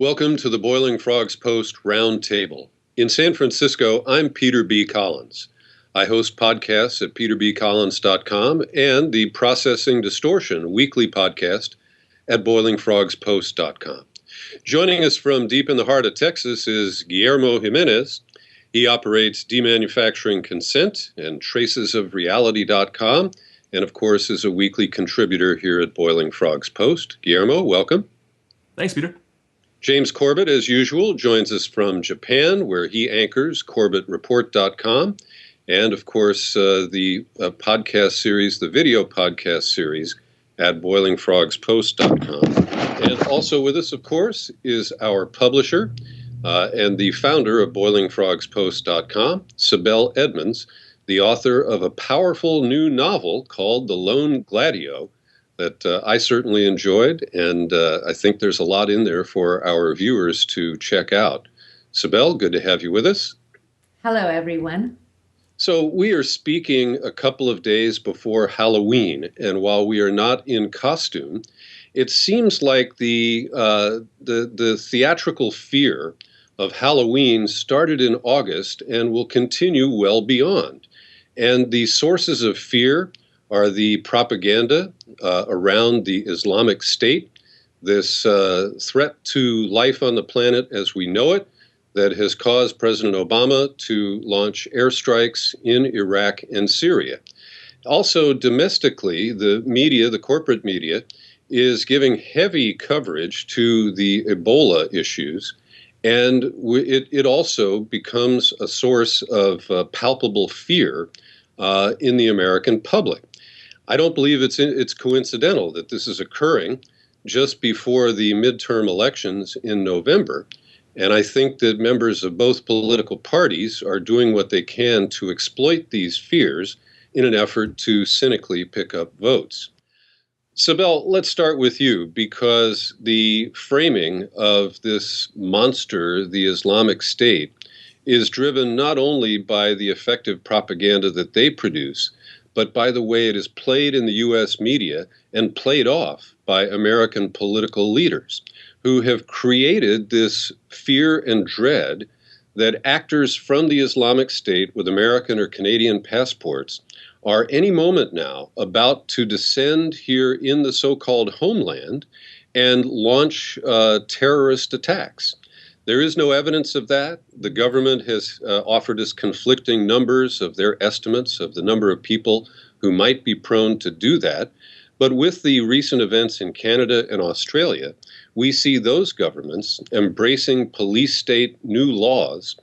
Welcome to the Boiling Frogs Post Roundtable. In San Francisco, I'm Peter B. Collins. I host podcasts at peterbcollins.com and the Processing Distortion weekly podcast at boilingfrogspost.com. Joining us from deep in the heart of Texas is Guillermo Jimenez. He operates Demanufacturing Consent and tracesofreality.com, and of course is a weekly contributor here at Boiling Frogs Post. Guillermo, welcome. Thanks, Peter. James Corbett, as usual, joins us from Japan, where he anchors corbettreport.com, and of course the podcast series, the video podcast series at boilingfrogspost.com. And also with us, of course, is our publisher and the founder of boilingfrogspost.com, Sibel Edmonds, the author of a powerful new novel called The Lone Gladio, that I certainly enjoyed, and I think there's a lot in there for our viewers to check out. Sibel, good to have you with us. Hello, everyone. So we are speaking a couple of days before Halloween, and while we are not in costume, it seems like the theatrical fear of Halloween started in August and will continue well beyond. And the sources of fear are the propaganda around the Islamic State, this threat to life on the planet as we know it, that has caused President Obama to launch airstrikes in Iraq and Syria. Also, domestically, the media, the corporate media, is giving heavy coverage to the Ebola issues, and it also becomes a source of palpable fear in the American public. I don't believe it's coincidental that this is occurring just before the midterm elections in November. And I think that members of both political parties are doing what they can to exploit these fears in an effort to cynically pick up votes. Sibel, let's start with you, because the framing of this monster, the Islamic State, is driven not only by the effective propaganda that they produce, but by the way it is played in the U.S. media and played off by American political leaders who have created this fear and dread that actors from the Islamic State with American or Canadian passports are any moment now about to descend here in the so-called homeland and launch terrorist attacks. There is no evidence of that. The government has offered us conflicting numbers of their estimates of the number of people who might be prone to do that. But with the recent events in Canada and Australia, we see those governments embracing police state new laws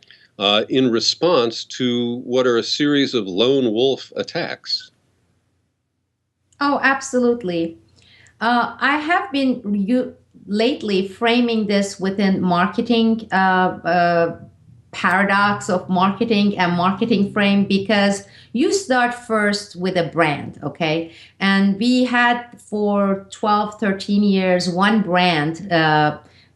in response to what are a series of lone wolf attacks. Oh, absolutely. I have been lately framing this within marketing paradox of marketing and marketing frame, because you start first with a brand, okay? And we had for 12, 13 years one brand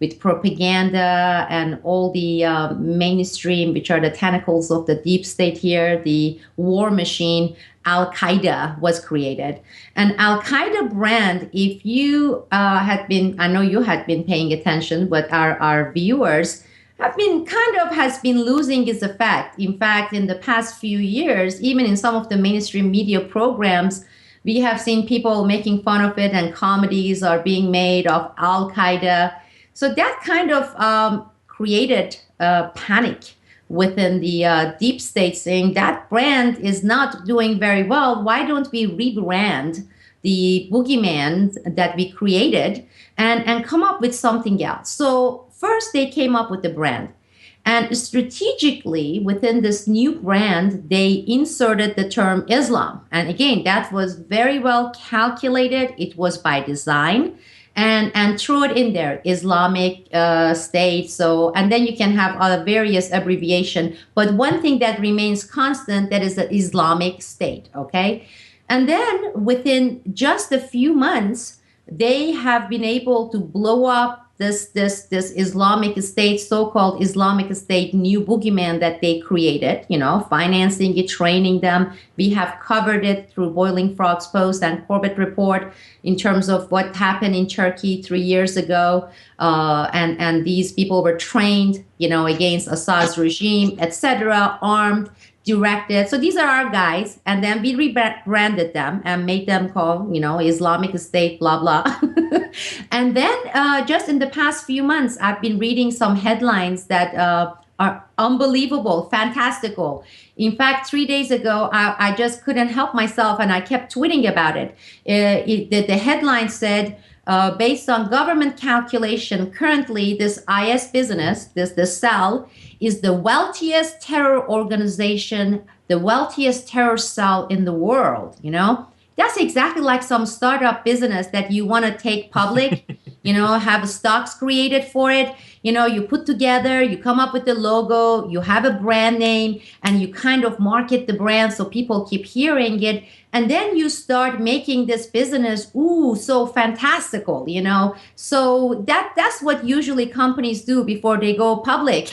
with propaganda and all the mainstream, which are the tentacles of the deep state here, the war machine. Al-Qaeda was created. And Al-Qaeda brand, if you had been, I know you had been paying attention, but our viewers have been has been losing its effect. In fact, in the past few years, even in some of the mainstream media programs, we have seen people making fun of it, and comedies are being made of Al-Qaeda. So that kind of created panic within the deep state, saying that brand is not doing very well. Why don't we rebrand the boogeyman that we created and come up with something else? So first they came up with the brand. And strategically, within this new brand, they inserted the term Islam. And again, that was very well calculated. It was by design. And throw it in there, Islamic State. So, and then you can have other various abbreviation. But one thing that remains constant, that is the Islamic State, okay? And then within just a few months, they have been able to blow up this Islamic State, so-called Islamic State, new boogeyman that they created, financing it, training them. We have covered it through Boiling Frogs Post and Corbett Report in terms of what happened in Turkey 3 years ago. And these people were trained, against Assad's regime, etc., armed, directed. So these are our guys. And then we rebranded them and made them call, Islamic State, blah, blah. And then just in the past few months, I've been reading some headlines that are unbelievable, fantastical. In fact, 3 days ago, I just couldn't help myself and I kept tweeting about it. The headline said, based on government calculation, currently this IS business, this cell, is the wealthiest terror organization, the wealthiest terror cell in the world, That's exactly like some startup business that you want to take public, have stocks created for it. You put together, you come up with the logo, you have a brand name, and you kind of market the brand so people keep hearing it. And then you start making this business, so fantastical, So that's what usually companies do before they go public.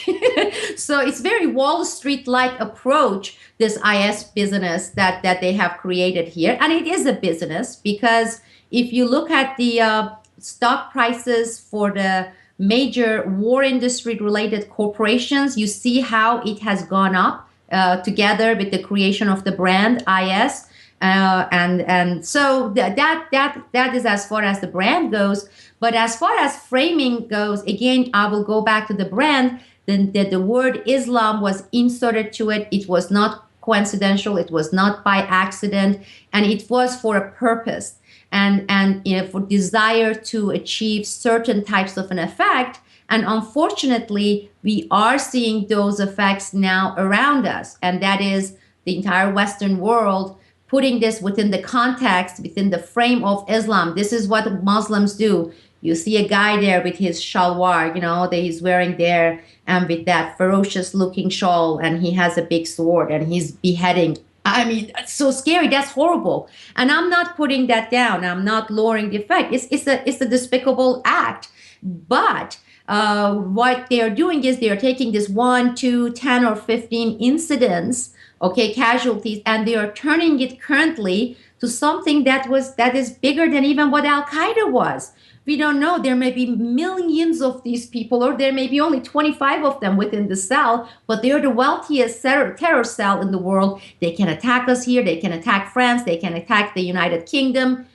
So it's very Wall Street-like approach, this IS business that they have created here. And it is a business because if you look at the stock prices for the major war industry-related corporations, you see how it has gone up together with the creation of the brand IS. And so that is as far as the brand goes. But as far as framing goes, again, I will go back to the brand. Then the word Islam was inserted to it. It was not coincidental. It was not by accident, and it was for a purpose. And for desire to achieve certain types of an effect. And unfortunately, we are seeing those effects now around us. And that is the entire Western world putting this within the context, within the frame of Islam. This is what Muslims do. You see a guy there with his shalwar, that he's wearing there, and with that ferocious looking shawl, and he has a big sword, and he's beheading. I mean, that's so scary. That's horrible. And I'm not putting that down. I'm not lowering the effect. It's a despicable act. But what they're doing is they're taking this 1, 2, 10, or 15 incidents, casualties, and they are turning it currently to something that is bigger than even what Al-Qaeda was. We don't know. There may be millions of these people, or there may be only 25 of them within the cell, but they're the wealthiest terror cell in the world. They can attack us here. They can attack France. They can attack the United Kingdom.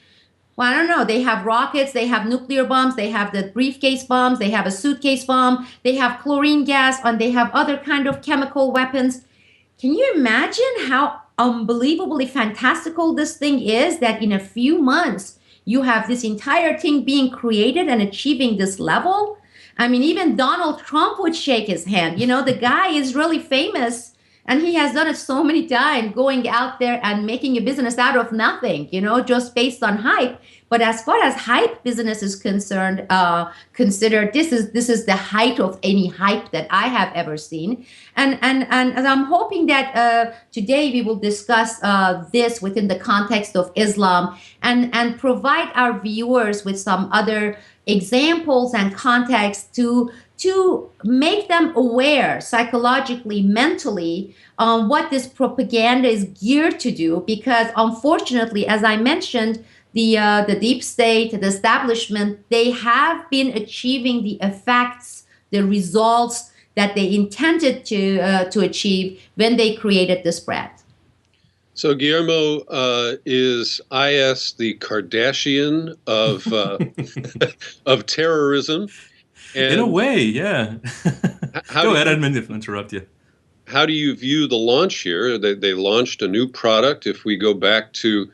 Well, I don't know. They have rockets. They have nuclear bombs. They have the briefcase bombs. They have a suitcase bomb. They have chlorine gas, and they have other kind of chemical weapons. Can you imagine how unbelievably fantastical this thing is, that in a few months, you have this entire thing being created and achieving this level? I mean, even Donald Trump would shake his hand. The guy is really famous, and he has done it so many times, going out there and making a business out of nothing, just based on hype. But as far as hype business is concerned, consider this is the height of any hype that I have ever seen. And I'm hoping that today we will discuss this within the context of Islam and provide our viewers with some other examples and context to make them aware psychologically, mentally, on what this propaganda is geared to do. Because unfortunately, as I mentioned, the deep state, the establishment, they have been achieving the effects, the results that they intended to achieve when they created this brand. So Guillermo, is IS the Kardashian of of terrorism? And in a way, yeah. Go ahead, I didn't mean to interrupt you. How do you view the launch here? They launched a new product. If we go back to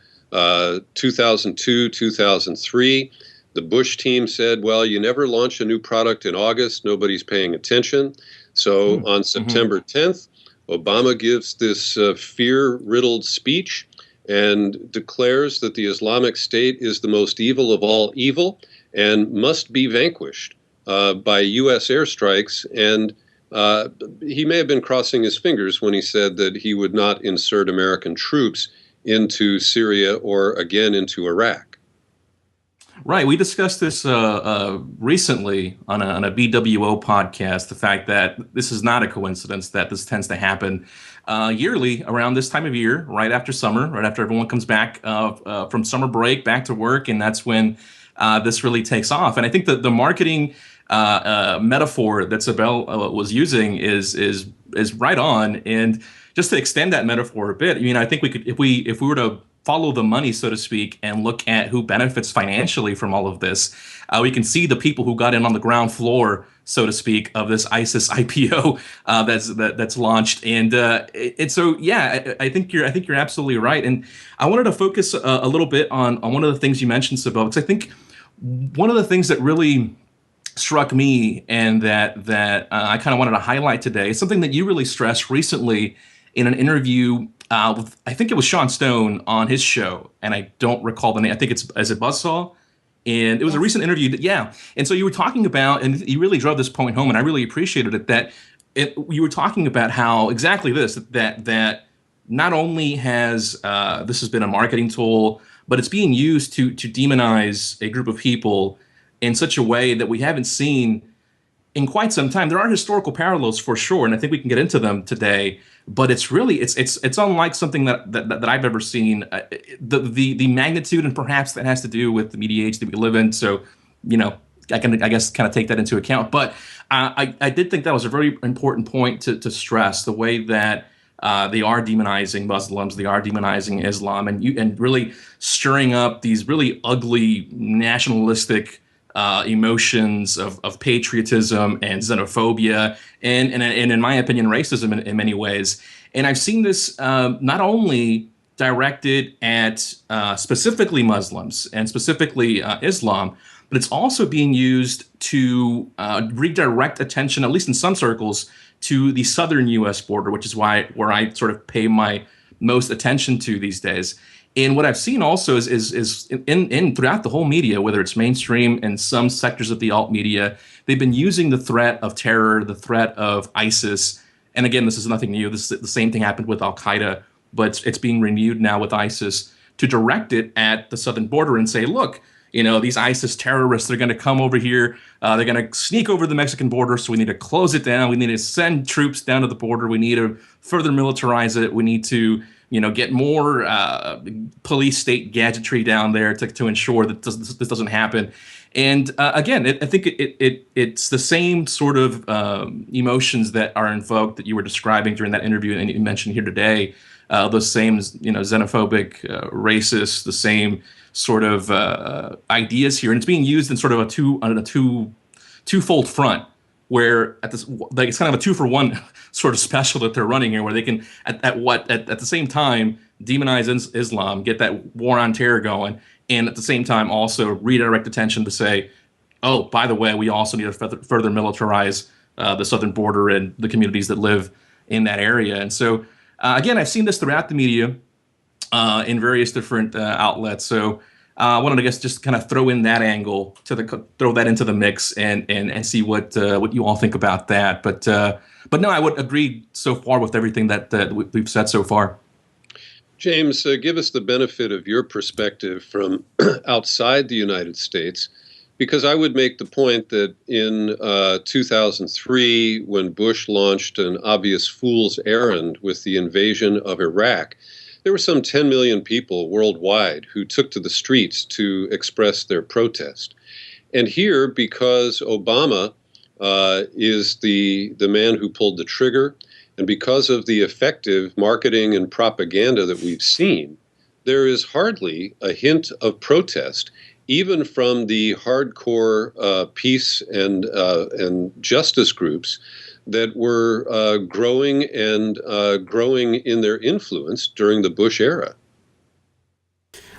2002, 2003, the Bush team said, well, you never launch a new product in August. Nobody's paying attention. So on September 10th, Obama gives this fear-riddled speech and declares that the Islamic State is the most evil of all evil and must be vanquished by U.S. airstrikes. And he may have been crossing his fingers when he said that he would not insert American troops into Syria or again into Iraq. Right. We discussed this recently on a BWO podcast, the fact that this is not a coincidence that this tends to happen yearly around this time of year, right after summer, right after everyone comes back from summer break, back to work, and that's when this really takes off. And I think that the marketing metaphor that Cabal was using is right on. And just to extend that metaphor a bit, I mean, I think we could, if we were to follow the money, so to speak, and look at who benefits financially from all of this, we can see the people who got in on the ground floor, so to speak, of this ISIS IPO that's launched. And so, yeah, I think you're absolutely right. And I wanted to focus a little bit on one of the things you mentioned, Cabal, because I think one of the things that really struck me and that I kind of wanted to highlight today is something that you really stressed recently in an interview with, I think it was Sean Stone on his show, and I don't recall the name. I think is it Buzzsaw? And it was a recent interview. Yeah. And so you were talking about, and you really drove this point home, and I really appreciated it, that you were talking about how exactly this, that not only has this has been a marketing tool, but it's being used to demonize a group of people in such a way that we haven't seen in quite some time. There are historical parallels for sure, and I think we can get into them today. But it's really it's unlike something that I've ever seen. The magnitude, and perhaps that has to do with the media age that we live in. So, I guess kind of take that into account. But I did think that was a very important point to stress, the way that they are demonizing Muslims, they are demonizing Islam, and really stirring up these really ugly nationalistic emotions of patriotism and xenophobia and in my opinion, racism in many ways. And I've seen this not only directed at specifically Muslims and specifically Islam, but it's also being used to redirect attention, at least in some circles, to the southern U.S. border, which is where I sort of pay my most attention to these days. And what I've seen also is in throughout the whole media, whether it's mainstream and some sectors of the alt media, they've been using the threat of terror, the threat of ISIS. And again, this is nothing new. The same thing happened with Al-Qaeda, but it's being renewed now with ISIS, to direct it at the southern border and say, look, these ISIS terrorists, they're going to come over here. They're going to sneak over the Mexican border. So we need to close it down. We need to send troops down to the border. We need to further militarize it. We need to get more police state gadgetry down there to ensure that this doesn't happen. And again, I think it's the same sort of emotions that are invoked that you were describing during that interview and you mentioned here today. Those same, xenophobic, racist, the same sort of ideas here, and it's being used in sort of a twofold front, where it's kind of a 2-for-1 sort of special that they're running here, where they can at the same time demonize Islam, get that war on terror going, and at the same time also redirect attention to say, oh, by the way, we also need to further militarize the southern border and the communities that live in that area. And so again, I've seen this throughout the media in various different outlets. So I wanted to just kind of throw in that angle throw that into the mix and see what you all think about that. But no, I would agree so far with everything that we've said so far. James, give us the benefit of your perspective from outside the United States, because I would make the point that in 2003, when Bush launched an obvious fool's errand with the invasion of Iraq, there were some 10 million people worldwide who took to the streets to express their protest. And here, because Obama is the man who pulled the trigger, and because of the effective marketing and propaganda that we've seen, there is hardly a hint of protest, even from the hardcore peace and justice groups that were growing in their influence during the Bush era.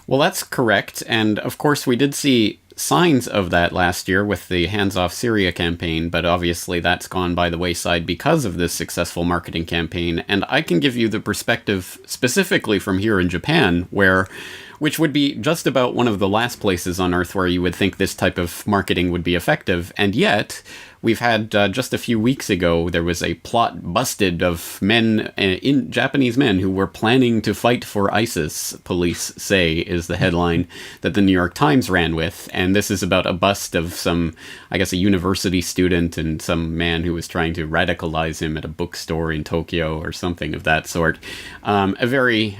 Well, that's correct. And of course, we did see signs of that last year with the Hands Off Syria campaign, but obviously that's gone by the wayside because of this successful marketing campaign. And I can give you the perspective specifically from here in Japan, which would be just about one of the last places on Earth where you would think this type of marketing would be effective. And yet, we've had just a few weeks ago, there was a plot busted of Japanese men who were planning to fight for ISIS, police say, is the headline that the New York Times ran with. And this is about a bust of some, I guess, a university student and some man who was trying to radicalize him at a bookstore in Tokyo or something of that sort. A very...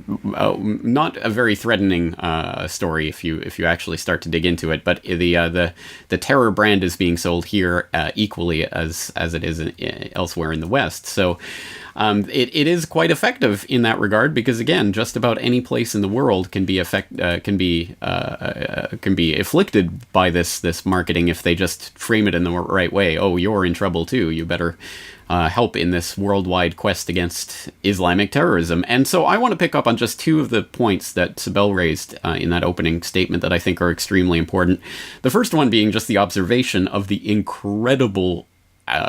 not a very threatening story if you actually start to dig into it, but the terror brand is being sold here equally as it is elsewhere in the West. So it is quite effective in that regard, because again, just about any place in the world can be afflicted by this marketing if they just frame it in the right way. Oh, you're in trouble too. You better help in this worldwide quest against Islamic terrorism. And so I want to pick up on just two of the points that Sibel raised in that opening statement that I think are extremely important. The first one being just the observation of the incredible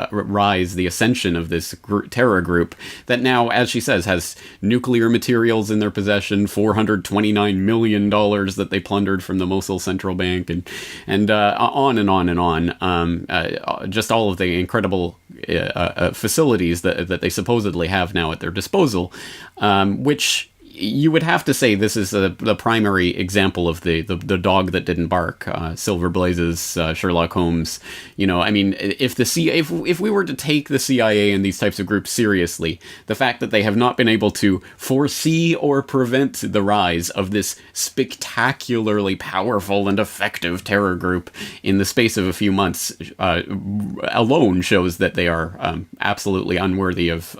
rise, the ascension of this terror group that now, as she says, has nuclear materials in their possession, $429 million that they plundered from the Mosul Central Bank, and on and on and on. Just all of the incredible facilities that they supposedly have now at their disposal, which you would have to say this is the primary example of the dog that didn't bark, Silver Blaze's Sherlock Holmes. You know, I mean, if we were to take the CIA and these types of groups seriously, the fact that they have not been able to foresee or prevent the rise of this spectacularly powerful and effective terror group in the space of a few months alone shows that they are absolutely unworthy of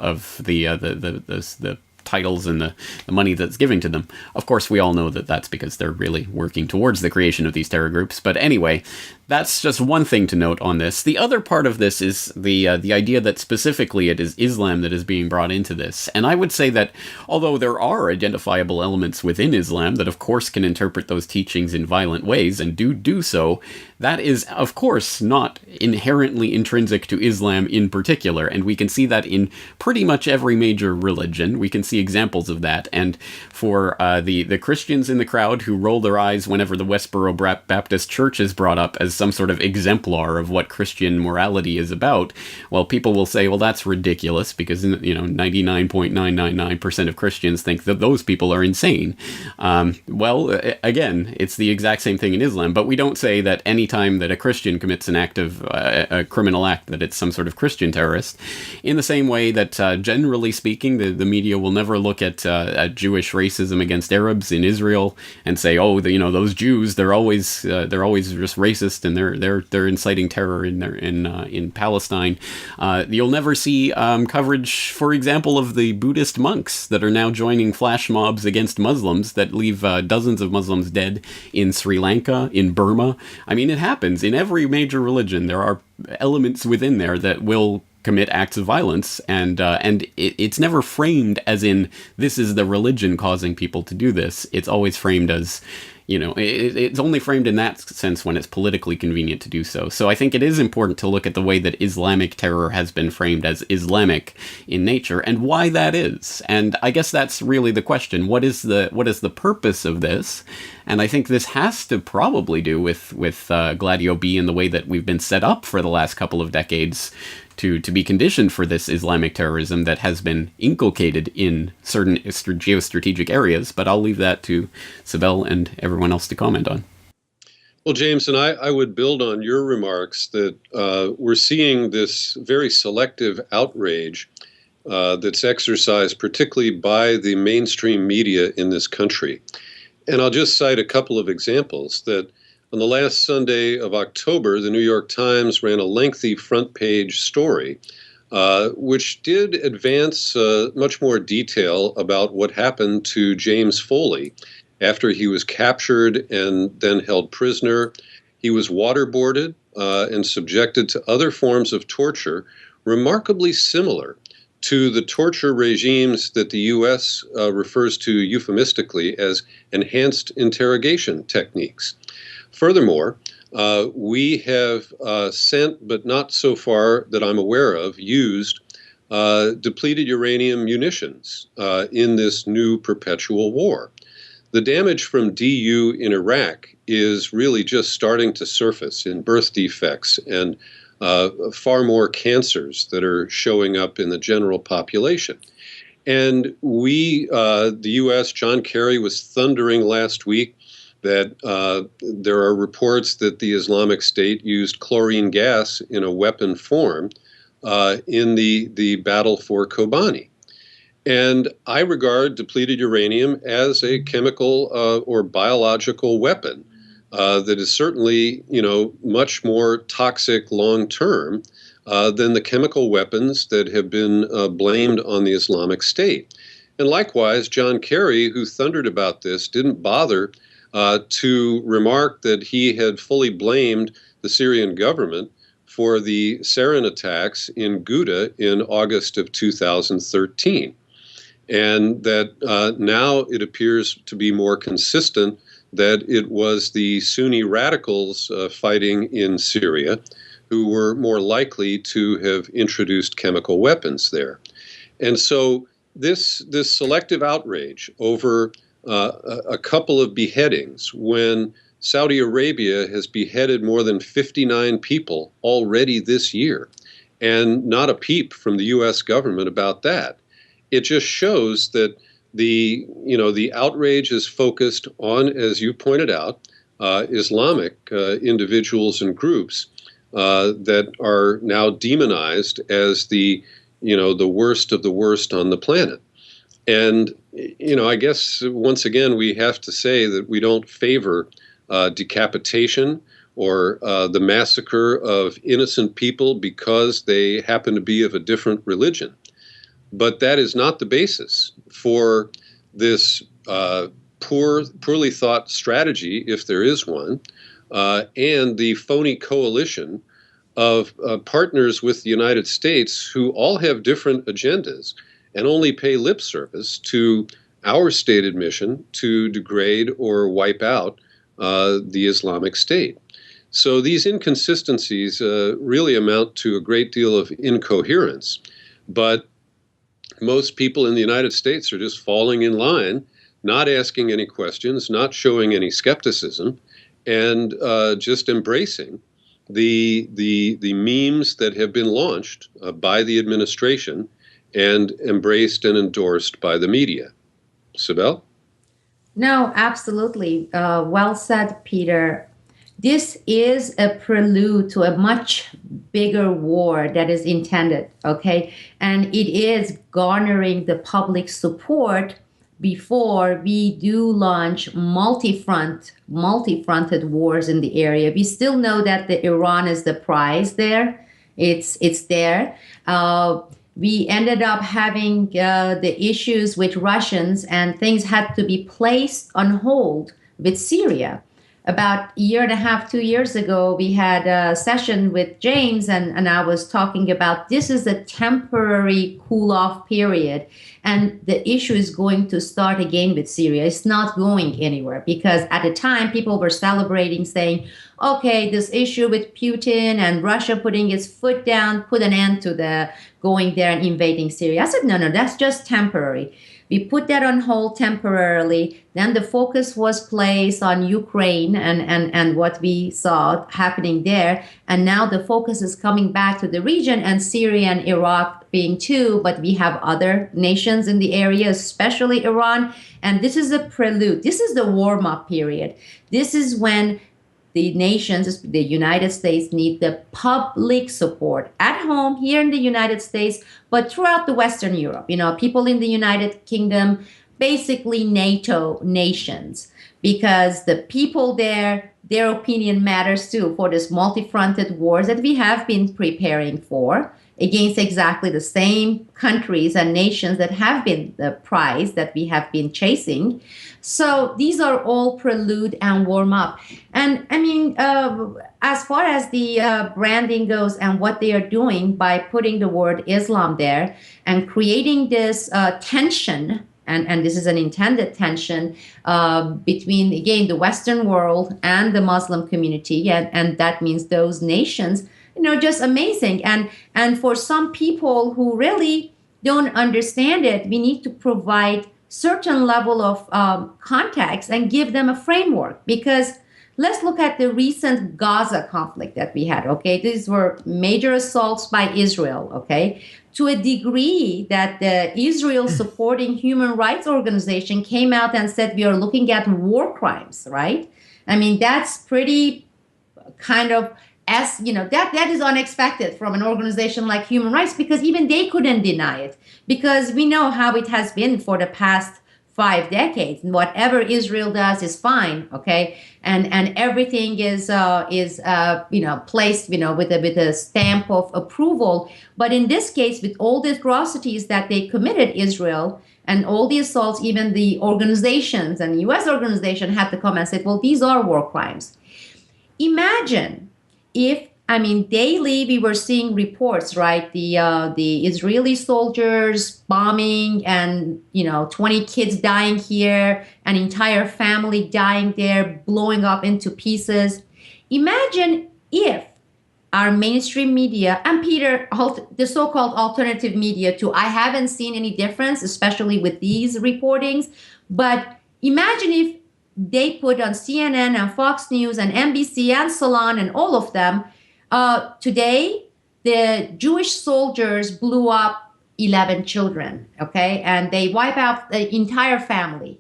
the titles and the money that's given to them. Of course, we all know that that's because they're really working towards the creation of these terror groups. But anyway, that's just one thing to note on this. The other part of this is the idea that specifically it is Islam that is being brought into this. And I would say that although there are identifiable elements within Islam that of course can interpret those teachings in violent ways and do so, that is of course not inherently intrinsic to Islam in particular. And we can see that in pretty much every major religion. We can see examples of that. And for the Christians in the crowd who roll their eyes whenever the Westboro Baptist Church is brought up as some sort of exemplar of what Christian morality is about, well, people will say, well, that's ridiculous because, 99.999% of Christians think that those people are insane. Well, again, it's the exact same thing in Islam, but we don't say that any time that a Christian commits an act of a criminal act that it's some sort of Christian terrorist. In the same way that generally speaking, the media will never look at Jewish racism against Arabs in Israel and say, oh, those Jews, they're always just racist and they're inciting terror in Palestine. You'll never see coverage, for example, of the Buddhist monks that are now joining flash mobs against Muslims that leave dozens of Muslims dead in Sri Lanka, in Burma. I mean, it happens in every major religion. There are elements within there that will commit acts of violence, and it's never framed as in this is the religion causing people to do this. It's always framed as, it's only framed in that sense when it's politically convenient to do so. So I think it is important to look at the way that Islamic terror has been framed as Islamic in nature and why that is. And I guess that's really the question. What is the purpose of this? And I think this has to probably do with Gladio B and the way that we've been set up for the last couple of decades to be conditioned for this Islamic terrorism that has been inculcated in certain geostrategic areas. But I'll leave that to Sibel and everyone else to comment on. Well, James, and I would build on your remarks that we're seeing this very selective outrage that's exercised particularly by the mainstream media in this country. And I'll just cite a couple of examples that on the last Sunday of October, the New York Times ran a lengthy front page story, which did advance much more detail about what happened to James Foley after he was captured and then held prisoner. He was waterboarded and subjected to other forms of torture, remarkably similar to the torture regimes that the U.S. Refers to euphemistically as enhanced interrogation techniques. Furthermore, we have sent, but not so far that I'm aware of, used depleted uranium munitions in this new perpetual war. The damage from DU in Iraq is really just starting to surface in birth defects and far more cancers that are showing up in the general population. And the U.S., John Kerry was thundering last week that there are reports that the Islamic State used chlorine gas in a weapon form in the battle for Kobani. And I regard depleted uranium as a chemical or biological weapon that is certainly, much more toxic long term than the chemical weapons that have been blamed on the Islamic State. And likewise, John Kerry, who thundered about this, didn't bother to remark that he had fully blamed the Syrian government for the sarin attacks in Ghouta in August of 2013. And that now it appears to be more consistent that it was the Sunni radicals fighting in Syria who were more likely to have introduced chemical weapons there. And so this selective outrage over a couple of beheadings, when Saudi Arabia has beheaded more than 59 people already this year, and not a peep from the U.S. government about that. It just shows that the outrage is focused on, as you pointed out, Islamic individuals and groups that are now demonized as the worst of the worst on the planet. And, I guess once again, we have to say that we don't favor decapitation or the massacre of innocent people because they happen to be of a different religion. But that is not the basis for this poorly thought strategy, if there is one, and the phony coalition of partners with the United States who all have different agendas and only pay lip service to our stated mission to degrade or wipe out the Islamic State. So these inconsistencies really amount to a great deal of incoherence. But most people in the United States are just falling in line, not asking any questions, not showing any skepticism, and just embracing the memes that have been launched by the administration and embraced and endorsed by the media. Sibel? No, absolutely. Well said, Peter. This is a prelude to a much bigger war that is intended, okay? And it is garnering the public support before we do launch multi-fronted wars in the area. We still know that Iran is the prize there. It's there. We ended up having the issues with Russians, and things had to be placed on hold with Syria. About a year and a half, 2 years ago, we had a session with James, and I was talking about this is a temporary cool-off period, and the issue is going to start again with Syria. It's not going anywhere, because at the time, people were celebrating, saying, okay, this issue with Putin and Russia putting its foot down put an end to the going there and invading Syria. I said, no, that's just temporary. We put that on hold temporarily. Then the focus was placed on Ukraine and what we saw happening there. And now the focus is coming back to the region, and Syria and Iraq being two, but we have other nations in the area, especially Iran. And this is a prelude. This is the warm-up period. This is when the nations, the United States, need the public support at home here in the United States, but throughout the Western Europe. People in the United Kingdom, basically NATO nations, because the people there, their opinion matters too for this multi-fronted wars that we have been preparing for against exactly the same countries and nations that have been the prize that we have been chasing. So these are all prelude and warm up. And I mean, as far as the branding goes and what they are doing by putting the word Islam there and creating this tension, and this is an intended tension between, again, the Western world and the Muslim community, and that means those nations, just amazing. And for some people who really don't understand it, we need to provide certain level of context and give them a framework, because Let's look at the recent Gaza conflict that we had, okay? These were major assaults by Israel, okay? To a degree that the Israel supporting human rights organization came out and said we are looking at war crimes, right? I mean, that's pretty kind of, as you know, that is unexpected from an organization like Human Rights, because even they couldn't deny it, because we know how it has been for the past 5 decades. Whatever Israel does is fine, okay, and everything is placed with a stamp of approval. But in this case, with all the atrocities that they committed, Israel, and all the assaults, even the organizations and U.S. organization had to come and say, well, these are war crimes. Imagine if, I mean, daily we were seeing reports, right? The Israeli soldiers bombing and, 20 kids dying here, an entire family dying there, blowing up into pieces. Imagine if our mainstream media, and Peter, the so-called alternative media too, I haven't seen any difference, especially with these reportings, but imagine if they put on CNN and Fox News and NBC and Salon and all of them, today, the Jewish soldiers blew up 11 children, okay? And they wipe out the entire family.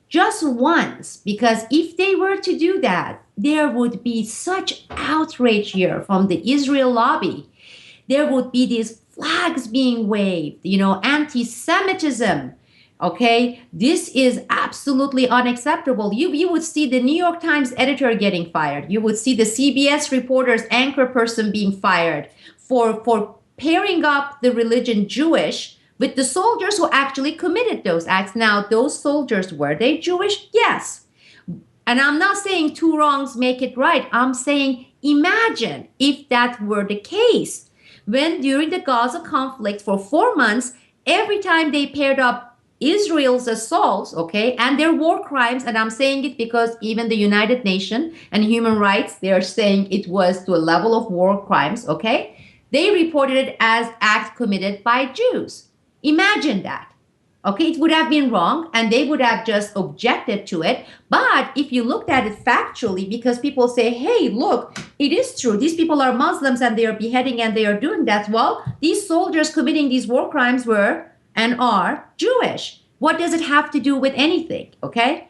Just once, because if they were to do that, there would be such outrage here from the Israel lobby. There would be these flags being waved, anti-Semitism. Okay, this is absolutely unacceptable. You would see the New York Times editor getting fired. You would see the CBS reporter's anchor person being fired for pairing up the religion Jewish with the soldiers who actually committed those acts. Now, those soldiers, were they Jewish? Yes. And I'm not saying two wrongs make it right. I'm saying imagine if that were the case. When during the Gaza conflict for 4 months, every time they paired up Israel's assaults, okay, and their war crimes, and I'm saying it because even the United Nations and Human Rights, they are saying it was to a level of war crimes, okay? They reported it as acts committed by Jews. Imagine that. Okay, it would have been wrong, and they would have just objected to it. But if you looked at it factually, because people say, hey, look, it is true. These people are Muslims, and they are beheading, and they are doing that. Well, these soldiers committing these war crimes were and are Jewish. What does it have to do with anything, okay?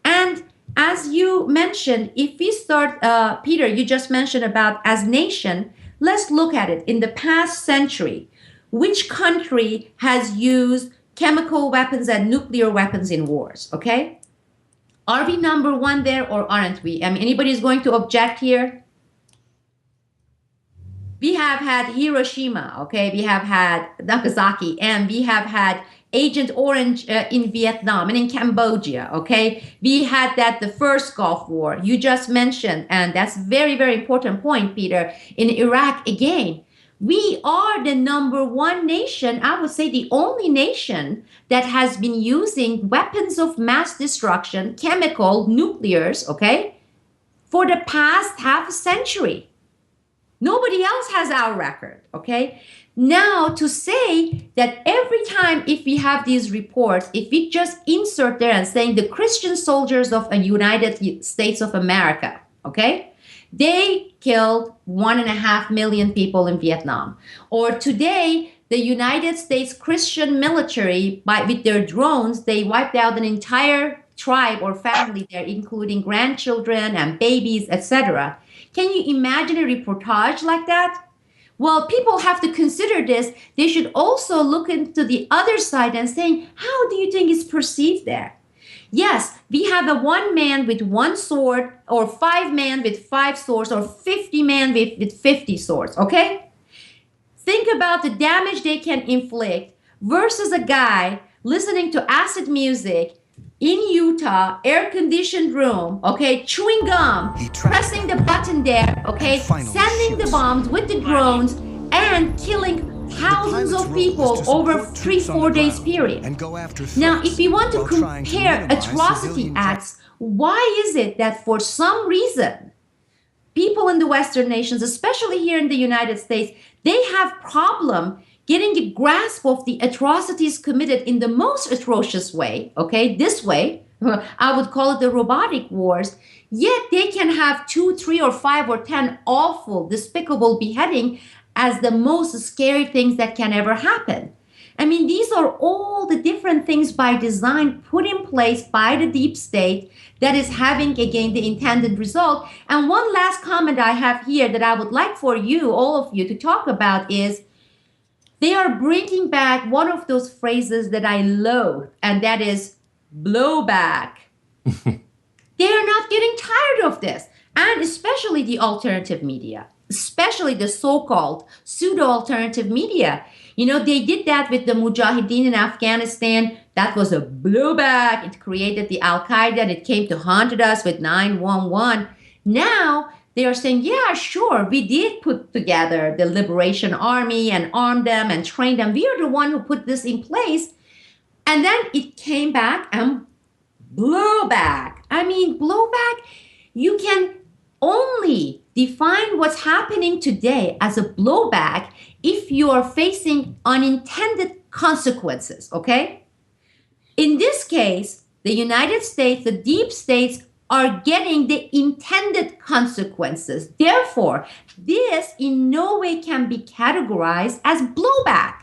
And as you mentioned, if we start, Peter, you just mentioned about as nation, let's look at it. In the past century, which country has used chemical weapons and nuclear weapons in wars, okay? Are we number one there or aren't we? I mean, anybody's going to object here? We have had Hiroshima, okay? We have had Nagasaki, and we have had Agent Orange in Vietnam and in Cambodia, okay? We had the first Gulf War you just mentioned, and that's very, very important point, Peter. In Iraq, again, we are the number one nation, I would say the only nation that has been using weapons of mass destruction, chemical, nuclears, okay, for the past half a century. Nobody else has our record, okay? Now, to say that every time if we have these reports, if we just insert there and saying the Christian soldiers of the United States of America, okay, they killed 1.5 million people in Vietnam. Or today, the United States Christian military, with their drones, they wiped out an entire tribe or family there, including grandchildren and babies, etc. Can you imagine a reportage like that? Well, people have to consider this. They should also look into the other side and saying, how do you think it's perceived there? Yes, we have a 1 man with 1 sword, or 5 men with 5 swords, or 50 men with 50 swords, okay? Think about the damage they can inflict versus a guy listening to acid music in Utah, air-conditioned room, okay, chewing gum, pressing the button there, okay, sending the bombs with the drones, and killing thousands of people over 3-4 days period. Now, if we want to compare atrocity acts, why is it that for some reason, people in the Western nations, especially here in the United States, they have problem getting a grasp of the atrocities committed in the most atrocious way, okay, this way, I would call it the robotic wars. Yet they can have 2, 3, or 5, or 10 awful, despicable beheading as the most scary things that can ever happen. I mean, these are all the different things by design put in place by the deep state that is having, again, the intended result. And one last comment I have here that I would like for you, all of you, to talk about is they are bringing back one of those phrases that I loathe, and that is blowback. They are not getting tired of this, and especially the alternative media, especially the so-called pseudo-alternative media. You know, they did that with the Mujahideen in Afghanistan. That was a blowback. It created the Al-Qaeda, and it came to haunt us with 9/11. Now they are saying, yeah, sure, we did put together the Liberation Army and arm them and train them. We are the one who put this in place. And then it came back and blowback. I mean, blowback, you can only define what's happening today as a blowback if you are facing unintended consequences, okay? In this case, the United States, the deep states, are getting the intended consequences. Therefore, this in no way can be categorized as blowback,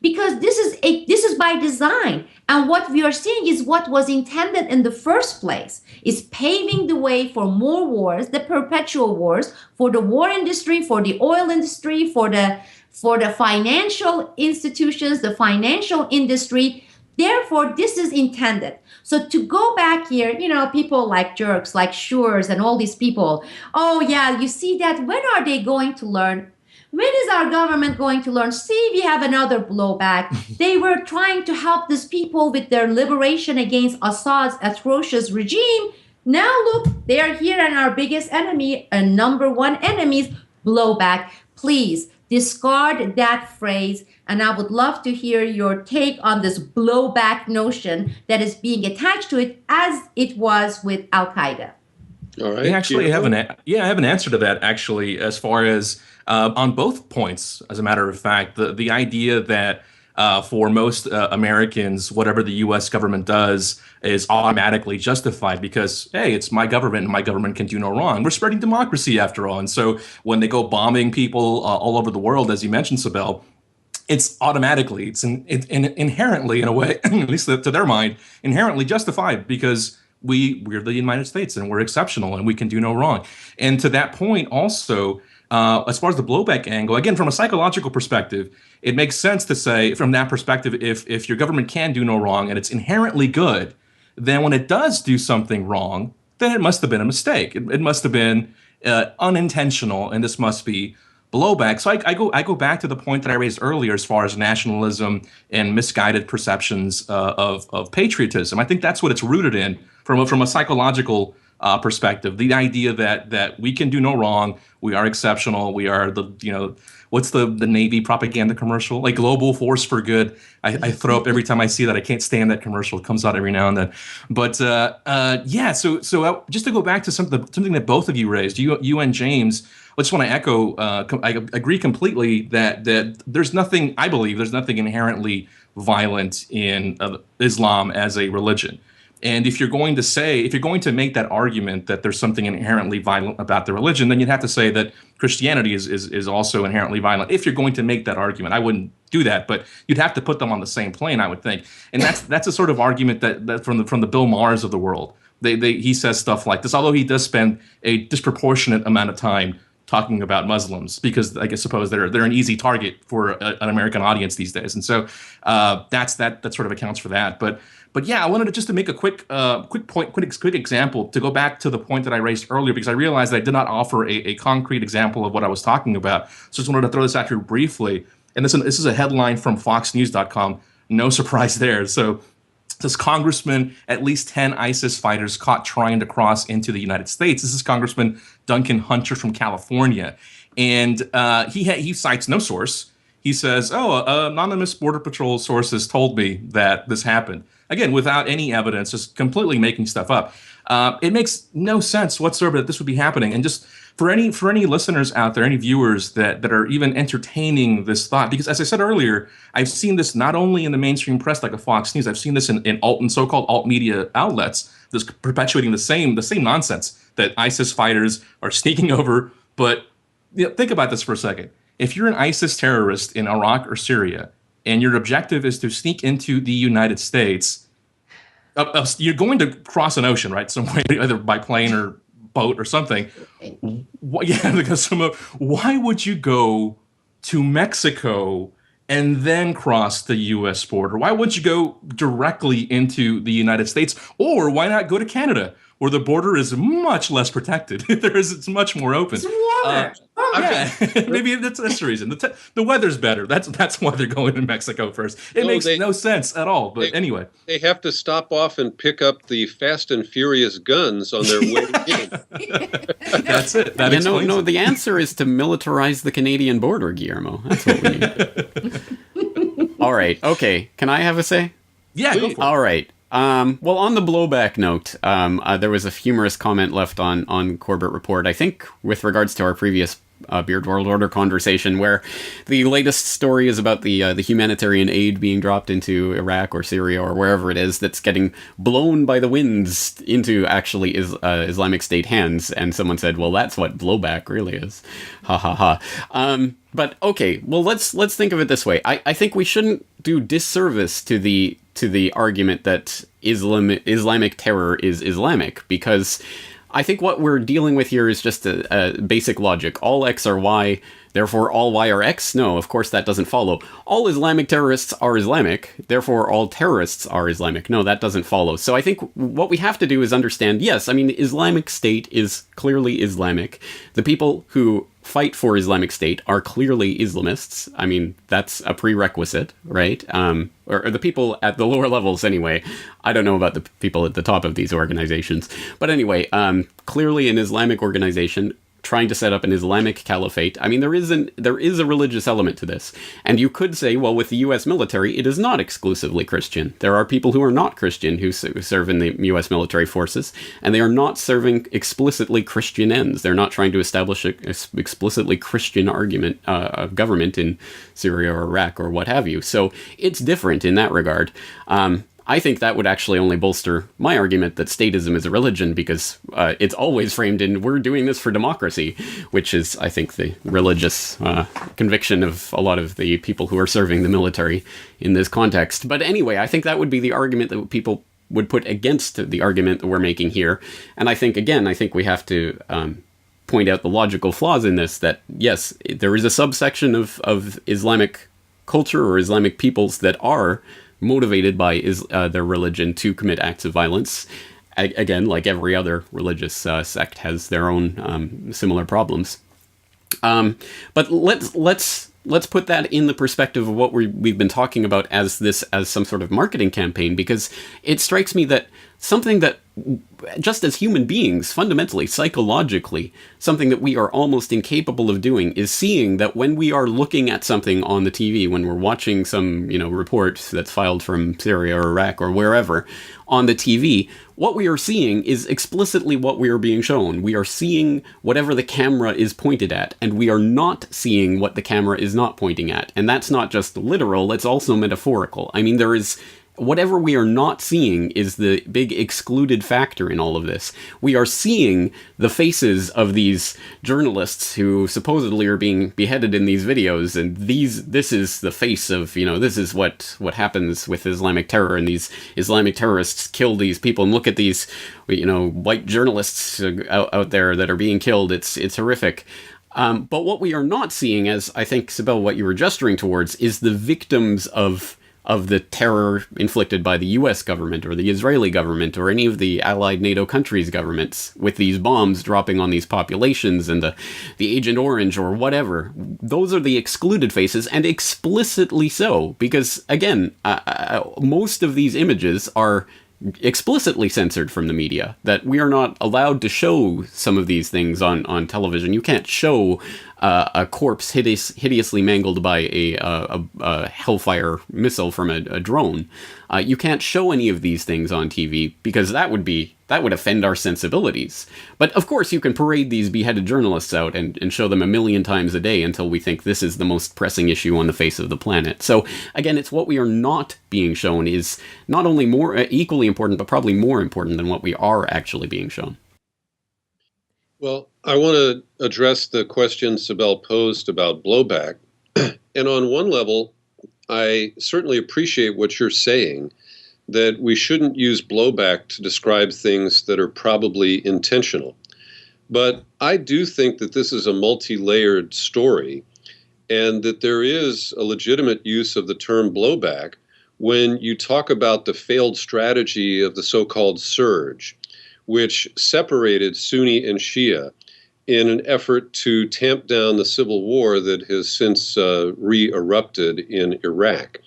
because this is by design. And what we are seeing is what was intended in the first place, is paving the way for more wars, the perpetual wars, for the war industry, for the oil industry, for the financial institutions, the financial industry. Therefore, this is intended. So to go back here, you know, people like jerks, like Schurz and all these people, oh yeah, you see that, when are they going to learn? When is our government going to learn? See, we have another blowback. They were trying to help these people with their liberation against Assad's atrocious regime. Now look, they are here and our biggest enemy and number one enemies, blowback. Please discard that phrase. And I would love to hear your take on this blowback notion that is being attached to it, as it was with Al-Qaeda. All right. I have an answer to that, actually, as far as on both points. As a matter of fact, the idea that for most Americans, whatever the U.S. government does is automatically justified because, hey, it's my government and my government can do no wrong. We're spreading democracy after all. And so when they go bombing people all over the world, as you mentioned, Sibel, it's automatically, it's inherently, in a way, at least to their mind, inherently justified because we're the United States and we're exceptional and we can do no wrong. And to that point also, as far as the blowback angle, again, from a psychological perspective, it makes sense to say from that perspective, if your government can do no wrong and it's inherently good, then when it does do something wrong, then it must have been a mistake. It must have been unintentional, and this must be blowback. So I go back to the point that I raised earlier as far as nationalism and misguided perceptions of patriotism. I think that's what it's rooted in from a psychological perspective. The idea that we can do no wrong, we are exceptional, we are what's the Navy propaganda commercial? Like global force for good. I throw up every time I see that. I can't stand that commercial. It comes out every now and then. But so just to go back to something that both of you raised, you and James, I just want to echo. I agree completely that there's nothing. I believe there's nothing inherently violent in Islam as a religion. And if you're going to make that argument that there's something inherently violent about the religion, then you'd have to say that Christianity is also inherently violent. If you're going to make that argument, I wouldn't do that, but you'd have to put them on the same plane, I would think. And that's a sort of argument that from the Bill Maher's of the world. He says stuff like this, although he does spend a disproportionate amount of time talking about Muslims because I suppose they're an easy target for an American audience these days, and so that sort of accounts for that. But yeah, I wanted to make a quick example to go back to the point that I raised earlier because I realized that I did not offer a concrete example of what I was talking about. So just wanted to throw this out here briefly. And this is a headline from FoxNews.com. No surprise there. So this congressman, at least 10 ISIS fighters caught trying to cross into the United States. This is Congressman Duncan Hunter from California. And he cites no source. He says, anonymous Border Patrol sources told me that this happened. Again, without any evidence, just completely making stuff up. It makes no sense whatsoever that this would be happening. And just for any listeners out there, any viewers that are even entertaining this thought, because as I said earlier, I've seen this not only in the mainstream press like a Fox News, I've seen this in so-called alt media outlets that's perpetuating the same nonsense that ISIS fighters are sneaking over. But think about this for a second. If you're an ISIS terrorist in Iraq or Syria, and your objective is to sneak into the United States, you're going to cross an ocean, right? Some way, either by plane or boat or something. Because why would you go to Mexico and then cross the U.S. border? Why wouldn't you go directly into the United States? Or why not go to Canada, where the border is much less protected? It's much more open. It's warmer. Maybe that's the reason. The weather's better. That's why they're going to Mexico first. It makes no sense at all. But anyway, they have to stop off and pick up the Fast and Furious guns on their way in. That's it. The answer is to militarize the Canadian border, Guillermo. That's what we need. All right. Okay. Can I have a say? Yeah. Go for it. All right. Well, on the blowback note, there was a humorous comment left on Corbett Report, I think, with regards to our previous Beard World Order conversation, where the latest story is about the humanitarian aid being dropped into Iraq or Syria or wherever it is that's getting blown by the winds into actually Islamic State hands. And someone said, well, that's what blowback really is. Ha ha ha. But okay, well, let's think of it this way. I think we shouldn't do disservice to the argument that Islamic terror is Islamic, because I think what we're dealing with here is just a basic logic. All X are Y, therefore all Y are X? No, of course that doesn't follow. All Islamic terrorists are Islamic, therefore all terrorists are Islamic. No, that doesn't follow. So I think what we have to do is understand, yes, I mean, Islamic State is clearly Islamic. The people who fight for Islamic State are clearly Islamists. I mean, that's a prerequisite, right? Or the people at the lower levels anyway. I don't know about the people at the top of these organizations. But anyway, clearly an Islamic organization trying to set up an Islamic caliphate. I mean, there is a religious element to this. And you could say, well, with the U.S. military, it is not exclusively Christian. There are people who are not Christian who serve in the U.S. military forces, and they are not serving explicitly Christian ends. They're not trying to establish an explicitly Christian argument of government in Syria or Iraq or what have you. So it's different in that regard. I think that would actually only bolster my argument that statism is a religion, because it's always framed in, we're doing this for democracy, which is, I think, the religious conviction of a lot of the people who are serving the military in this context. But anyway, I think that would be the argument that people would put against the argument that we're making here. And I think we have to point out the logical flaws in this, that, yes, there is a subsection of Islamic culture or Islamic peoples that are motivated by their religion to commit acts of violence. Again, like every other religious sect has their own similar problems. But let's put that in the perspective of what we've been talking about as some sort of marketing campaign, because it strikes me that something that, just as human beings, fundamentally, psychologically, something that we are almost incapable of doing is seeing that when we are looking at something on the TV, when we're watching some, report that's filed from Syria or Iraq or wherever on the TV, what we are seeing is explicitly what we are being shown. We are seeing whatever the camera is pointed at, and we are not seeing what the camera is not pointing at. And that's not just literal, it's also metaphorical. I mean, whatever we are not seeing is the big excluded factor in all of this. We are seeing the faces of these journalists who supposedly are being beheaded in these videos, and this is the face of, this is what happens with Islamic terror, and these Islamic terrorists kill these people, and look at these, white journalists out there that are being killed. It's horrific. But what we are not seeing, as I think, Sibel, what you were gesturing towards, is the victims of the terror inflicted by the U.S. government or the Israeli government or any of the allied NATO countries' governments, with these bombs dropping on these populations and the Agent Orange or whatever. Those are the excluded faces, and explicitly so, because, again, most of these images are explicitly censored from the media, that we are not allowed to show some of these things on television. You can't show a corpse hideously mangled by a Hellfire missile from a drone. You can't show any of these things on TV because that would offend our sensibilities. But of course you can parade these beheaded journalists out and show them a million times a day until we think this is the most pressing issue on the face of the planet. So again, it's what we are not being shown is not only more equally important, but probably more important than what we are actually being shown. Well, I want to address the question Sibel posed about blowback. And on one level, I certainly appreciate what you're saying, that we shouldn't use blowback to describe things that are probably intentional. But I do think that this is a multi-layered story, and that there is a legitimate use of the term blowback when you talk about the failed strategy of the so-called surge, which separated Sunni and Shia in an effort to tamp down the civil war that has since re-erupted in Iraq.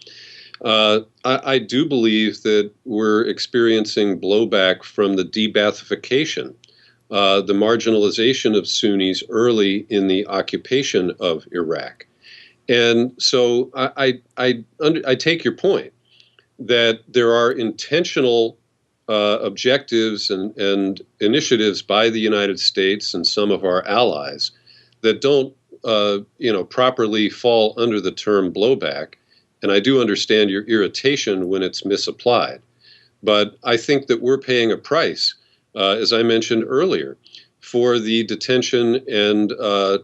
I do believe that we're experiencing blowback from the de-Baathification, the marginalization of Sunnis early in the occupation of Iraq. And so I take your point that there are intentional objectives and initiatives by the United States and some of our allies that don't, properly fall under the term blowback. And I do understand your irritation when it's misapplied. But I think that we're paying a price, as I mentioned earlier, for the detention and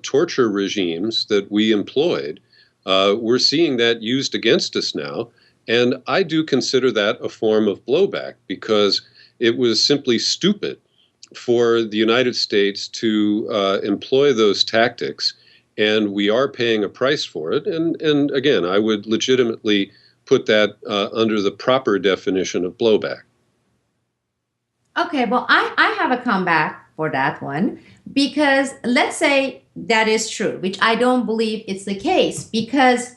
torture regimes that we employed. We're seeing that used against us now. And I do consider that a form of blowback because it was simply stupid for the United States to employ those tactics, and we are paying a price for it. And again, I would legitimately put that under the proper definition of blowback. Okay, well, I have a comeback for that one because let's say that is true, which I don't believe it's the case because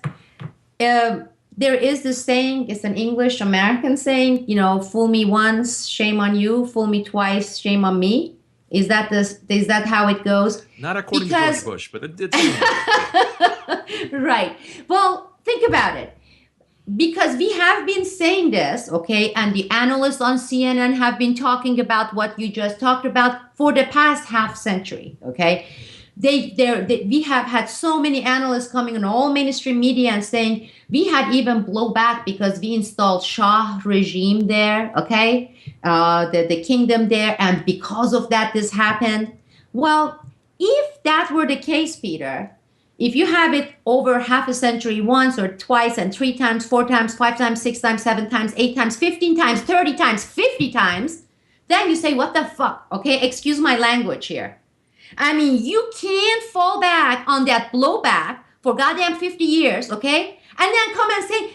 there is this saying, it's an English American saying, fool me once, shame on you, fool me twice, shame on me. Is that how it goes? Not according to George Bush, but it's right. Well, think about it. Because we have been saying this, okay, and the analysts on CNN have been talking about what you just talked about for the past half century, okay? We have had so many analysts coming on all mainstream media and saying we had even blowback because we installed Shah regime there, okay, the kingdom there, and because of that this happened. Well, if that were the case, Peter, if you have it over half a century once or twice and 3 times, 4 times, 5 times, 6 times, 7 times, 8 times, 15 times, 30 times, 50 times, then you say, what the fuck, okay? Excuse my language here. I mean, you can't fall back on that blowback for goddamn 50 years, okay? And then come and say,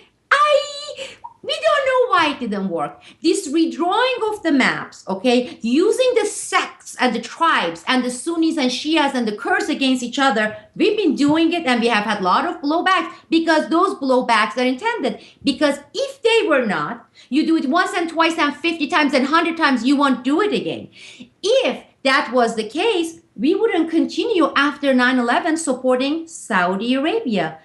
we don't know why it didn't work. This redrawing of the maps, okay, using the sects and the tribes and the Sunnis and Shias and the Kurds against each other, we've been doing it and we have had a lot of blowbacks because those blowbacks are intended. Because if they were not, you do it once and twice and 50 times and 100 times, you won't do it again. If that was the case, we wouldn't continue after 9/11 supporting Saudi Arabia.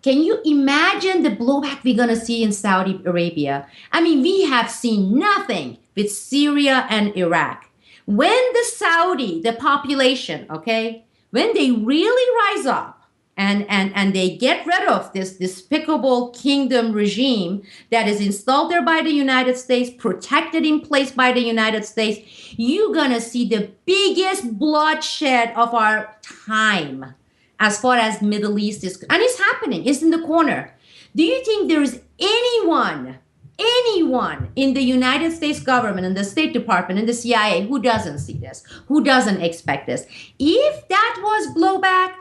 Can you imagine the blowback we're going to see in Saudi Arabia? I mean, we have seen nothing with Syria and Iraq. When the population, okay, when they really rise up and they get rid of this despicable kingdom regime that is installed there by the United States, protected in place by the United States, you're going to see the biggest bloodshed of our time. As far as Middle East is, and it's happening, it's in the corner. Do you think there is anyone in the United States government, in the State Department, in the CIA who doesn't see this, who doesn't expect this? If that was blowback,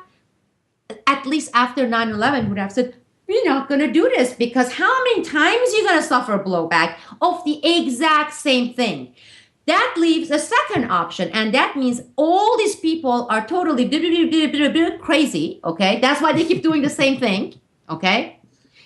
at least after 9/11 would have said, we're not going to do this because how many times are you going to suffer blowback of the exact same thing? That leaves a second option, and that means all these people are totally crazy, okay? That's why they keep doing the same thing, okay?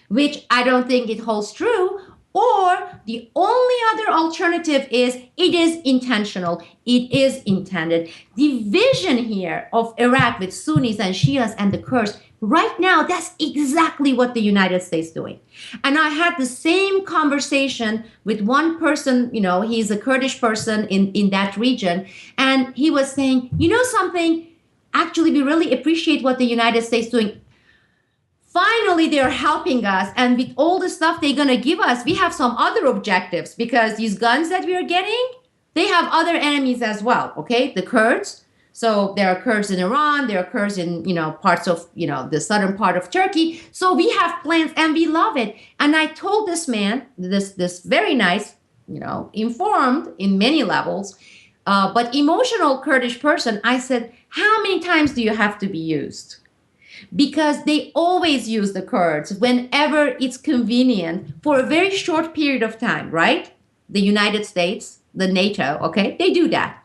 Which I don't think it holds true. Or the only other alternative is it is intentional. It is intended. The vision here of Iraq with Sunnis and Shias and the Kurds, right now, that's exactly what the United States is doing. And I had the same conversation with one person, he's a Kurdish person in that region. And he was saying, something, actually, we really appreciate what the United States is doing. Finally, they're helping us. And with all the stuff they're going to give us, we have some other objectives, because these guns that we are getting, they have other enemies as well. Okay. The Kurds. So there are Kurds in Iran. There are Kurds in, parts of, the southern part of Turkey. So we have plans and we love it. And I told this man, this very nice, informed in many levels, but emotional Kurdish person, I said, how many times do you have to be used? Because they always use the Kurds whenever it's convenient for a very short period of time, right? The United States, the NATO, okay? They do that.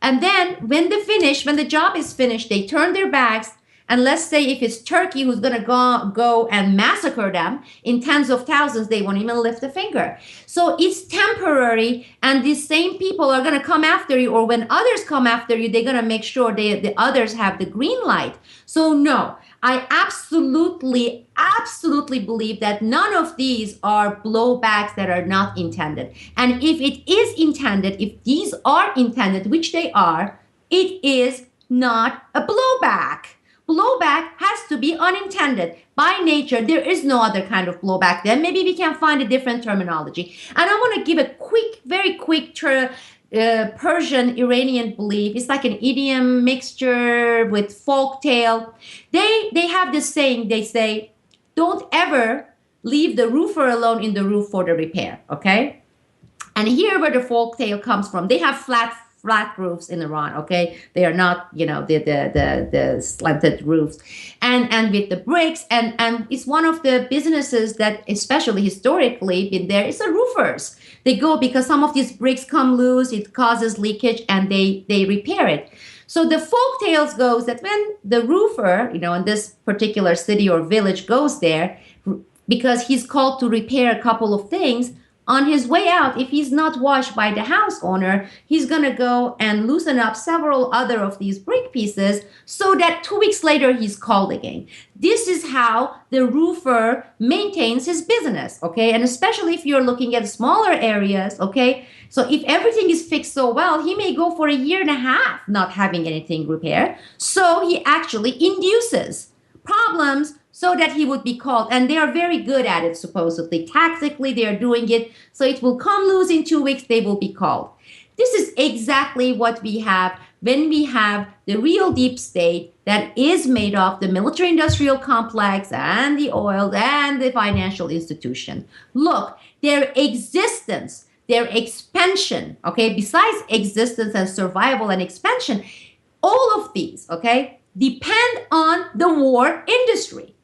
And then when the job is finished, they turn their backs. And let's say if it's Turkey who's going to go and massacre them in tens of thousands, they won't even lift a finger. So it's temporary, and these same people are going to come after you, or when others come after you, they're going to make sure the others have the green light. So no, I absolutely believe that none of these are blowbacks that are not intended. And if it is intended, if these are intended, which they are, it is not a blowback. Blowback has to be unintended. By nature, there is no other kind of blowback. Then maybe we can find a different terminology. And I want to give a very quick Persian Iranian belief. It's like an idiom mixture with folk tale. They have this saying. They say, don't ever leave the roofer alone in the roof for the repair. Okay. And here where the folk tale comes from, they have flat roofs in Iran, okay? They are not, the slanted roofs. And with the bricks, and it's one of the businesses that, especially historically, been there, is the roofers. They go because some of these bricks come loose, it causes leakage, and they repair it. So the folk tales goes that when the roofer, in this particular city or village goes there, because he's called to repair a couple of things, on his way out, if he's not watched by the house owner, he's going to go and loosen up several other of these brick pieces so that 2 weeks later he's called again. This is how the roofer maintains his business, okay? And especially if you're looking at smaller areas, okay? So if everything is fixed so well, he may go for a year and a half not having anything repaired. So he actually induces problems so that he would be called. And they are very good at it, supposedly. Tactically, they are doing it. So it will come loose in 2 weeks, they will be called. This is exactly what we have when we have the real deep state that is made of the military-industrial complex and the oil and the financial institution. Look, their existence, their expansion, okay, besides existence and survival and expansion, all of these, okay, depend on the war industry.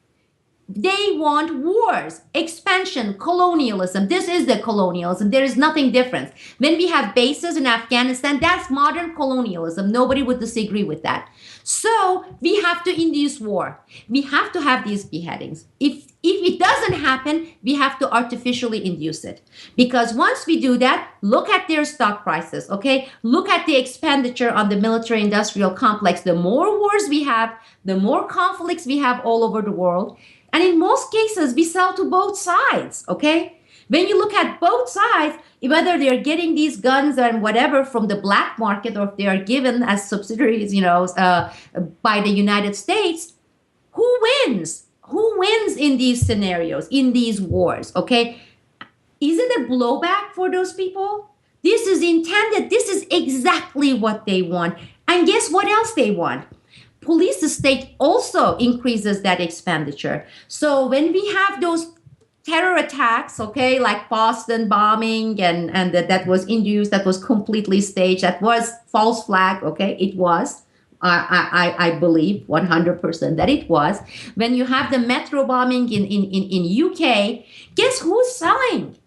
They want wars, expansion, colonialism. This is the colonialism. There is nothing different. When we have bases in Afghanistan, that's modern colonialism. Nobody would disagree with that. So we have to induce war. We have to have these beheadings. If it doesn't happen, we have to artificially induce it. Because once we do that, look at their stock prices, okay? Look at the expenditure on the military-industrial complex. The more wars we have, the more conflicts we have all over the world. And in most cases, we sell to both sides, okay? When you look at both sides, whether they're getting these guns and whatever from the black market or if they are given as subsidiaries, by the United States, who wins? Who wins in these scenarios, in these wars, okay? Is it a blowback for those people? This is intended. This is exactly what they want. And guess what else they want? Police state also increases that expenditure. So when we have those terror attacks, okay, like Boston bombing and that was induced, that was completely staged, that was false flag, okay, it was. I believe 100% that it was. When you have the metro bombing in UK, guess who's selling?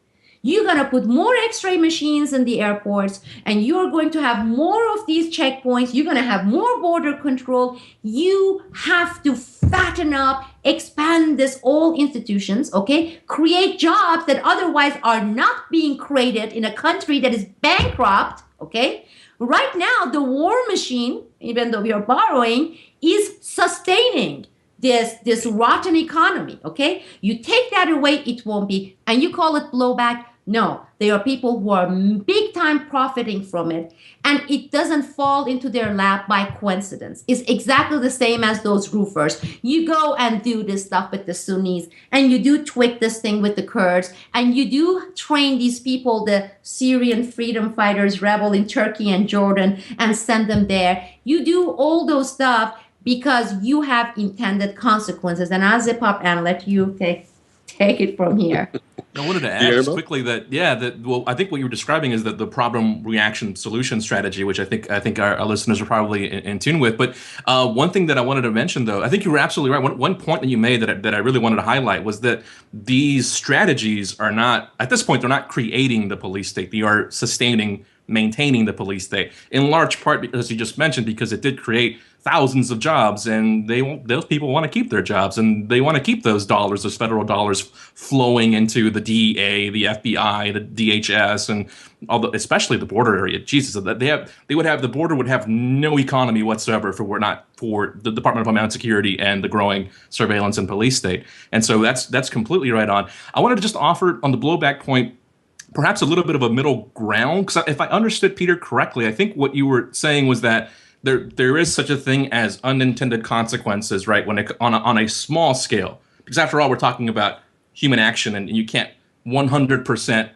You're going to put more x-ray machines in the airports, and you're going to have more of these checkpoints. You're going to have more border control. You have to fatten up, expand this all institutions, okay? Create jobs that otherwise are not being created in a country that is bankrupt, okay? Right now, the war machine, even though we are borrowing, is sustaining this rotten economy, okay? You take that away, it won't be, and you call it blowback. No, there are people who are big time profiting from it, and it doesn't fall into their lap by coincidence. It's exactly the same as those roofers. You go and do this stuff with the Sunnis, and you do tweak this thing with the Kurds, and you do train these people, the Syrian freedom fighters, rebel in Turkey and Jordan, and send them there. You do all those stuff because you have intended consequences. And I'll zip up and let you take it from here. I wanted to add just quickly that I think what you were describing is that the problem reaction solution strategy, which I think our listeners are probably in tune with. But one thing that I wanted to mention, though, I think you were absolutely right. One point that you made that I really wanted to highlight was that these strategies are not, at this point, they're not creating the police state. They are maintaining the police state, in large part, as you just mentioned, because it did create thousands of jobs, and those people want to keep their jobs, and they want to keep those federal dollars flowing into the DEA, the FBI, the DHS, and especially the border area. Jesus, the border would have no economy whatsoever if it were not for the Department of Homeland Security and the growing surveillance and police state. And so that's completely right on. I wanted to just offer on the blowback point perhaps a little bit of a middle ground, because if I understood Peter correctly, I think what you were saying was that there is such a thing as unintended consequences, right? When on a small scale, because after all, we're talking about human action, and you can't 100%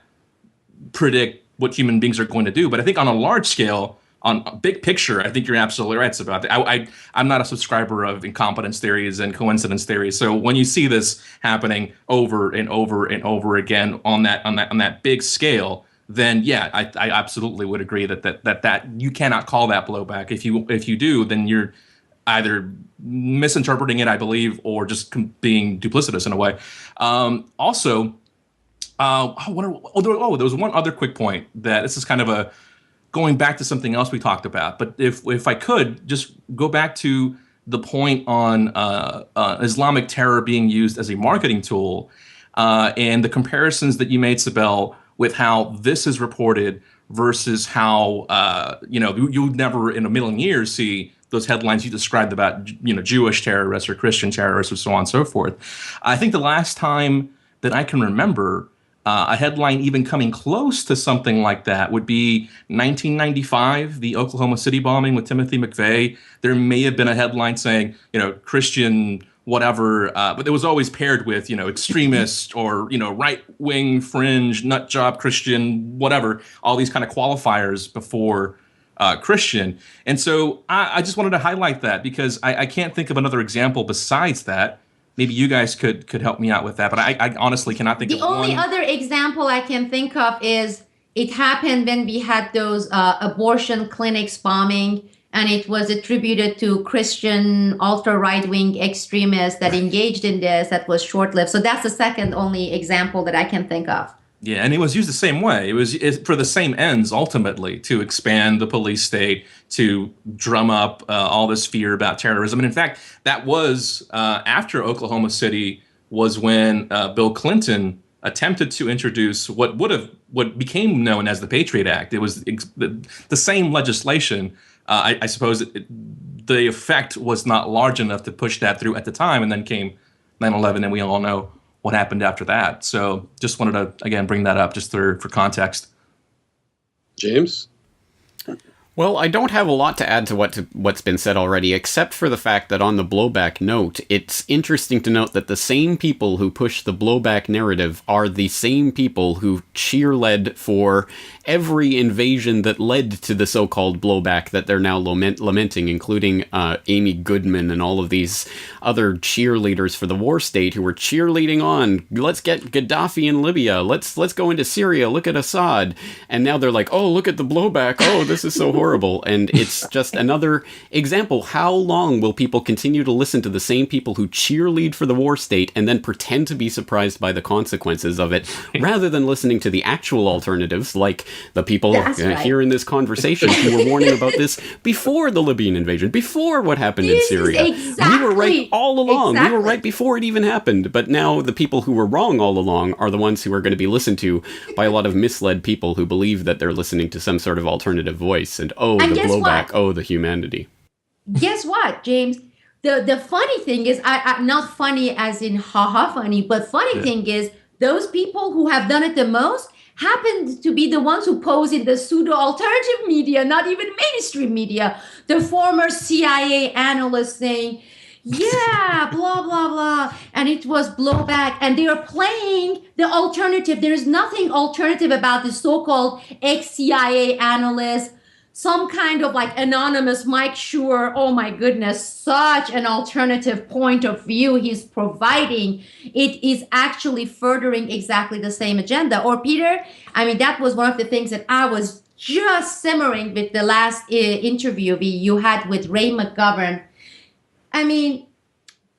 predict what human beings are going to do. But I think on a large scale, on a big picture, I think you're absolutely right about that. I'm not a subscriber of incompetence theories and coincidence theories. So when you see this happening over and over and over again on that big scale, then yeah, I absolutely would agree that you cannot call that blowback. If you do, then you're either misinterpreting it, I believe, or just being duplicitous in a way. Also, there was one other quick point that this is kind of going back to something else we talked about. But if I could just go back to the point on Islamic terror being used as a marketing tool, and the comparisons that you made, Sibel, with how this is reported versus how you never in a million years see those headlines you described about Jewish terrorists or Christian terrorists or so on and so forth. I think the last time that I can remember a headline even coming close to something like that would be 1995, the Oklahoma City bombing with Timothy McVeigh. There may have been a headline saying, Christian whatever, but it was always paired with, extremist or, right-wing, fringe, nut job Christian, whatever, all these kind of qualifiers before Christian. And so I just wanted to highlight that because I can't think of another example besides that. Maybe you guys could help me out with that, but I honestly cannot think of one. The only other example I can think of is it happened when we had those abortion clinics bombing, and it was attributed to Christian ultra-right-wing extremists that engaged in this. That was short-lived. So that's the second only example that I can think of. Yeah, and it was used the same way. It was for the same ends, ultimately, to expand the police state, to drum up all this fear about terrorism. And in fact, that was after Oklahoma City was when Bill Clinton attempted to introduce what became known as the Patriot Act. It was the same legislation. I suppose the effect was not large enough to push that through at the time, and then came 9/11, and we all know what happened after that. So just wanted to, again, bring that up just for context. James? Well, I don't have a lot to add to what's been said already, except for the fact that on the blowback note, it's interesting to note that the same people who push the blowback narrative are the same people who cheerled for every invasion that led to the so-called blowback that they're now lamenting, including Amy Goodman and all of these other cheerleaders for the war state who were cheerleading on, let's get Gaddafi in Libya, let's go into Syria, look at Assad. And now they're like, oh, look at the blowback, oh, this is so horrible. And it's just another example. How long will people continue to listen to the same people who cheerlead for the war state and then pretend to be surprised by the consequences of it, rather than listening to the actual alternatives, like the people here in this conversation who were warning about this before the Libyan invasion, before what happened in Syria. We were right all along. We were right before it even happened. But now the people who were wrong all along are the ones who are going to be listened to by a lot of misled people who believe that they're listening to some sort of alternative voice. And the blowback, the humanity. Guess what, James? The funny thing is, I not funny as in haha funny, but funny thing is, those people who have done it the most happen to be the ones who pose in the pseudo-alternative media, not even mainstream media. The former CIA analyst saying, yeah, blah, blah, blah. And it was blowback. And they are playing the alternative. There is nothing alternative about the so-called ex-CIA analyst. Some kind of like anonymous Mike Shure, oh my goodness, such an alternative point of view he's providing. It is actually furthering exactly the same agenda. Or Peter, I mean, that was one of the things that I was just simmering with the last interview you had with Ray McGovern. I mean,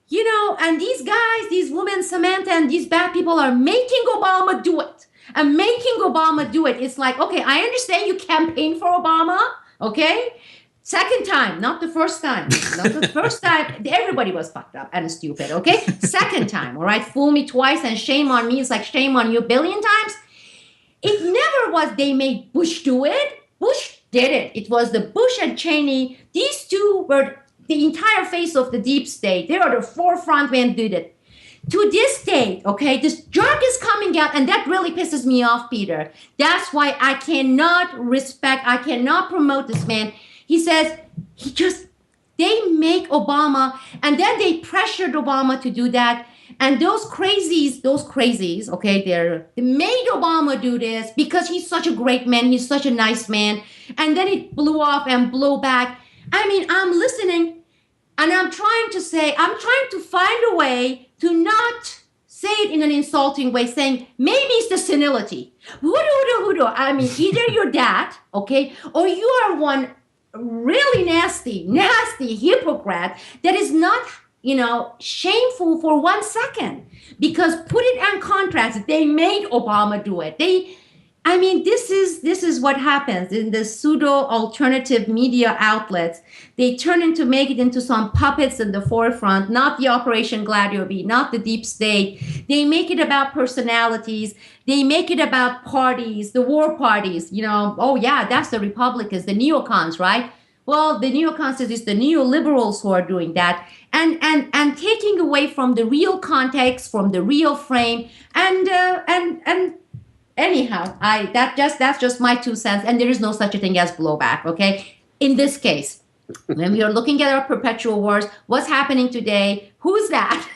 you know, and these guys, these women, Samantha, and these bad people are making Obama do it. And making Obama do it. It's like, okay, I understand you campaigned for Obama, okay? Second time, not the first time. Not the first time. Everybody was fucked up and stupid, okay? Second time, all right? Fool me twice and shame on me. It's like shame on you a billion times. It never was they made Bush do it. Bush did it. It was the Bush and Cheney. These two were the entire face of the deep state. They are the forefront when did it. To this day, okay, this jerk is coming out, and that really pisses me off, Peter. That's why I cannot promote this man. He says, they make Obama, and then they pressured Obama to do that. And those crazies, okay, they made Obama do this because he's such a great man, he's such a nice man. And then it blew off and blew back. I mean, I'm listening, and I'm trying to find a way to not say it in an insulting way, saying, maybe it's the senility. Hoodoo. I mean, either you're that, okay, or you are one really nasty hypocrite that is not, shameful for 1 second. Because put it in contrast, they made Obama do it. This is what happens in the pseudo-alternative media outlets. They make it into some puppets in the forefront, not the Operation Gladio B, not the deep state. They make it about personalities. They make it about parties, the war parties. Oh yeah, that's the Republicans, the neocons, right? Well, the neocons is the neoliberals who are doing that, and taking away from the real context, from the real frame, and. Anyhow, that's just my 2 cents, and there is no such a thing as blowback, okay? In this case, when we are looking at our perpetual wars, what's happening today? Who's that?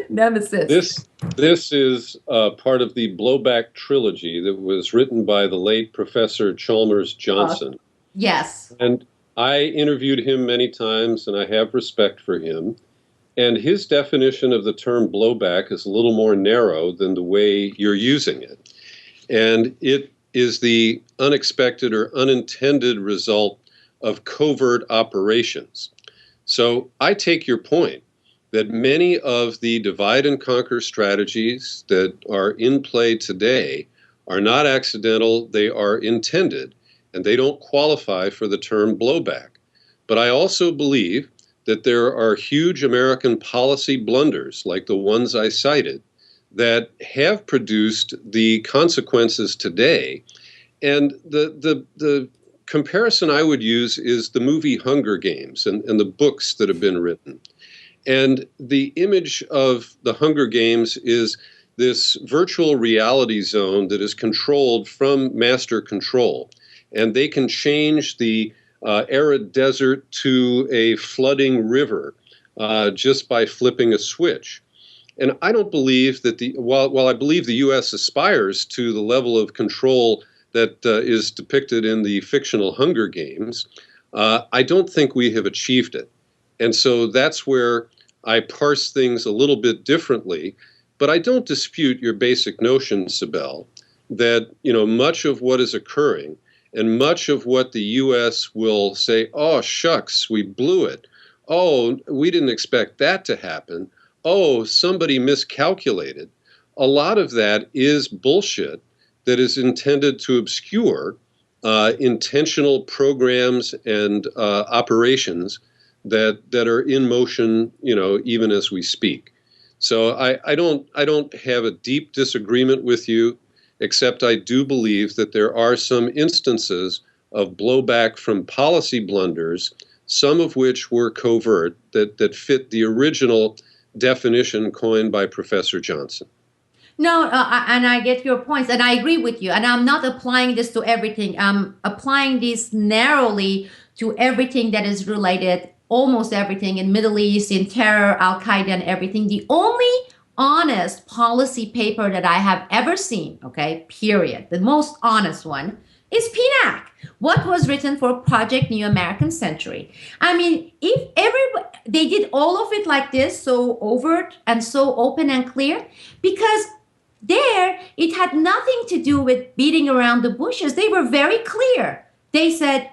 Nemesis. This is part of the blowback trilogy that was written by the late Professor Chalmers Johnson. Yes. And I interviewed him many times, and I have respect for him. And his definition of the term blowback is a little more narrow than the way you're using it. And it is the unexpected or unintended result of covert operations. So I take your point that many of the divide and conquer strategies that are in play today are not accidental, they are intended, and they don't qualify for the term blowback. But I also believe that there are huge American policy blunders, like the ones I cited, that have produced the consequences today. And the comparison I would use is the movie Hunger Games and the books that have been written. And the image of the Hunger Games is this virtual reality zone that is controlled from master control. And they can change the arid desert to a flooding river just by flipping a switch. And I don't believe that while I believe the U.S. aspires to the level of control that is depicted in the fictional Hunger Games, I don't think we have achieved it. And so that's where I parse things a little bit differently. But I don't dispute your basic notion, Sibel, that much of what is occurring and much of what the U.S. will say, oh, shucks, we blew it. Oh, we didn't expect that to happen. Oh, somebody miscalculated. A lot of that is bullshit that is intended to obscure intentional programs and operations that are in motion, even as we speak. So I don't have a deep disagreement with you, except I do believe that there are some instances of blowback from policy blunders, some of which were covert, that fit the original definition coined by Professor Johnson. No, and I get your points, and I agree with you. And I'm not applying this to everything. I'm applying this narrowly to everything that is related, almost everything in Middle East, in terror, Al-Qaeda, and everything. The only honest policy paper that I have ever seen, okay, period, the most honest one, is PNAC. What was written for Project New American Century. I mean, if they did all of it like this, so overt and so open and clear, because there, it had nothing to do with beating around the bushes. They were very clear. They said,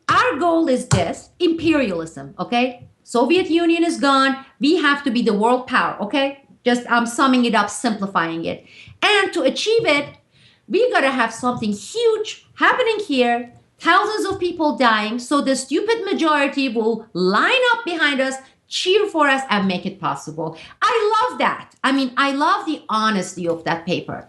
our goal is this, imperialism, okay? Soviet Union is gone. We have to be the world power, okay? Just I'm summing it up, simplifying it. And to achieve it, we got to have something huge happening here, thousands of people dying, so the stupid majority will line up behind us, cheer for us, and make it possible. I love that. I mean, I love the honesty of that paper.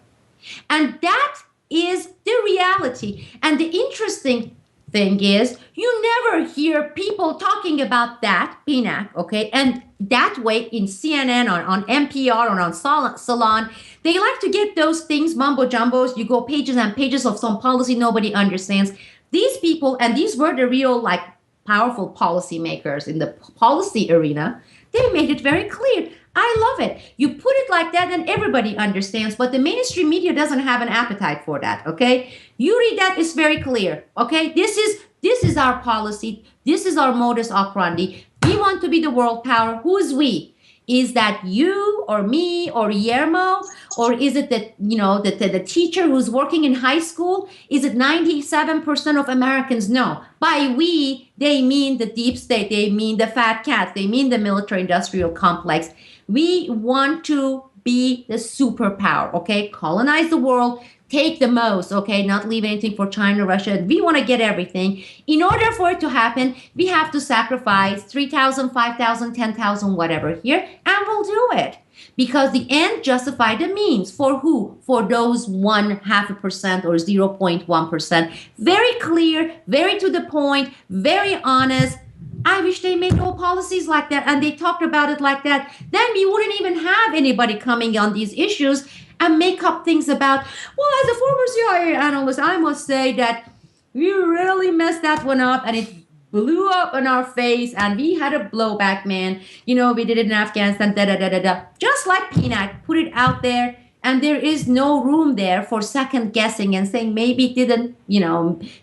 And that is the reality. And the interesting thing is, you never hear people talking about that, PNAC, okay? And that way in CNN or on NPR or on Salon, they like to get those things, mumbo jumbos. You go pages and pages of some policy nobody understands. These people, and these were the real, like, powerful policymakers in the policy arena, they made it very clear. I love it. You put it like that and everybody understands, but the mainstream media doesn't have an appetite for that, okay? You read that, it's very clear, okay? This is our policy. This is our modus operandi. We want to be the world power. Who is we? Is that you or me or Yermo? Or is it that, the teacher who's working in high school? Is it 97% of Americans? No. By we, they mean the deep state. They mean the fat cats. They mean the military-industrial complex. We want to be the superpower, okay? Colonize the world. Take the most, okay? Not leave anything for China, Russia. We want to get everything. In order for it to happen, we have to sacrifice 3,000, 5,000, 10,000, whatever here, and we'll do it. Because the end justifies the means. For who? For those 0.5% or 0.1%. Very clear, very to the point, very honest. I wish they made all policies like that and they talked about it like that. Then we wouldn't even have anybody coming on these issues and make up things about, well, as a former CIA analyst, I must say that we really messed that one up and it blew up in our face and we had a blowback, man. We did it in Afghanistan, da-da-da-da-da. Just like PNAC, put it out there and there is no room there for second guessing and saying maybe it didn't,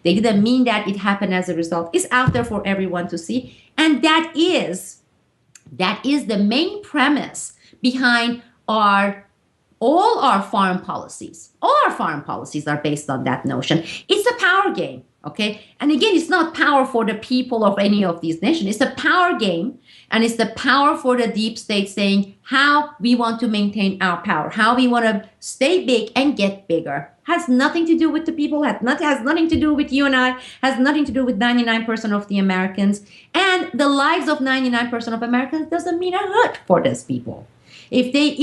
they didn't mean that it happened as a result. It's out there for everyone to see. And that is the main premise behind all our foreign policies. All our foreign policies are based on that notion. It's a power game, okay? And again, it's not power for the people of any of these nations. It's a power game, and it's the power for the deep state saying how we want to maintain our power, how we want to stay big and get bigger. Has nothing to do with the people, has nothing to do with you and I, has nothing to do with 99% of the Americans. And the lives of 99% of Americans doesn't mean a hoot for those people. If they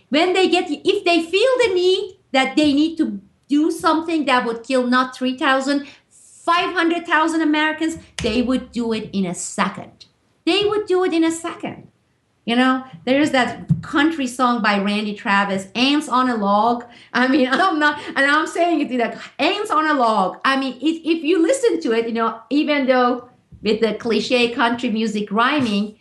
feel the need that they need to do something that would kill not 3,000, 500,000 Americans, they would do it in a second. They would do it in a second. There's that country song by Randy Travis, Ants on a Log. I mean, I'm saying it like ants on a log. I mean, if you listen to it, even though with the cliche country music rhyming,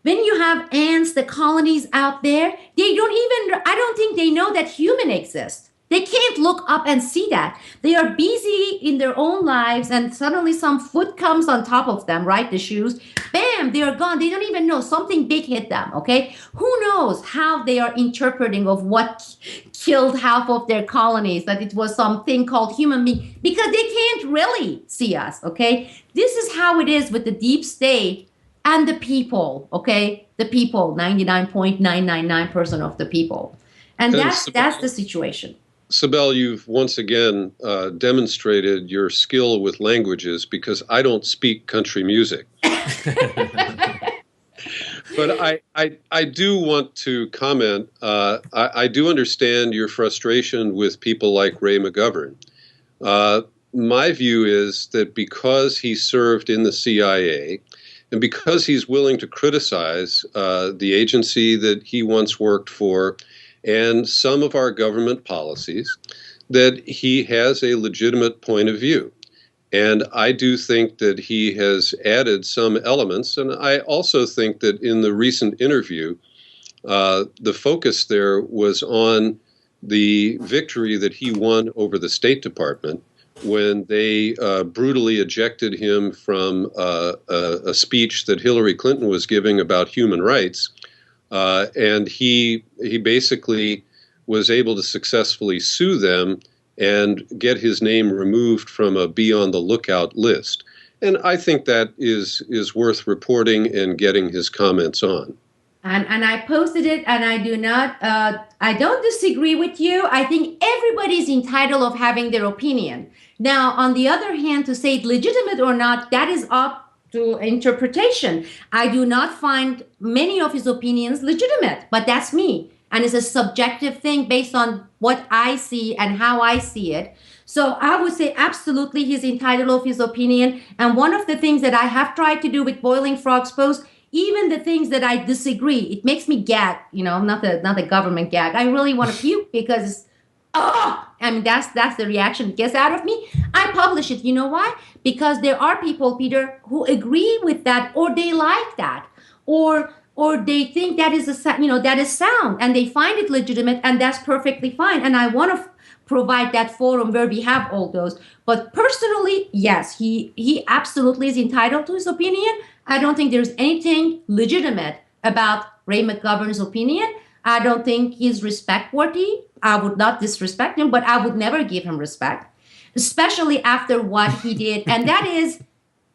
when you have ants, the colonies out there, I don't think they know that human exists. They can't look up and see that. They are busy in their own lives, and suddenly some foot comes on top of them, right? The shoes, bam, they are gone. They don't even know something big hit them, okay? Who knows how they are interpreting of what killed half of their colonies, that it was something called human being, because they can't really see us, okay? This is how it is with the deep state and the people, okay? The people, 99.999% of the people. And that's the situation. Sibel, you've once again demonstrated your skill with languages, because I don't speak country music. But I do want to comment. I do understand your frustration with people like Ray McGovern. My view is that because he served in the CIA, and because he's willing to criticize the agency that he once worked for and some of our government policies, that he has a legitimate point of view. And I do think that he has added some elements. And I also think that in the recent interview, the focus there was on the victory that he won over the State Department when they brutally ejected him from a speech that Hillary Clinton was giving about human rights. And he basically was able to successfully sue them and get his name removed from a be on the lookout list. And I think that is worth reporting and getting his comments on. And I posted it, and I don't disagree with you. I think everybody's entitled of having their opinion. Now, on the other hand, to say it legitimate or not, that is up to interpretation. I do not find many of his opinions legitimate, but that's me. And it's a subjective thing based on what I see and how I see it. So I would say absolutely he's entitled of his opinion. And one of the things that I have tried to do with Boiling Frogs Post, even the things that I disagree, it makes me gag, not the government gag. I really want to puke because that's the reaction it gets out of me. I publish it. You know why? Because there are people, Peter, who agree with that, or they like that, or they think that is that is sound, and they find it legitimate, and that's perfectly fine. And I want to provide that forum where we have all those. But personally, yes, he absolutely is entitled to his opinion. I don't think there's anything legitimate about Ray McGovern's opinion. I don't think he's respect worthy. I would not disrespect him, but I would never give him respect, especially after what he did. And that is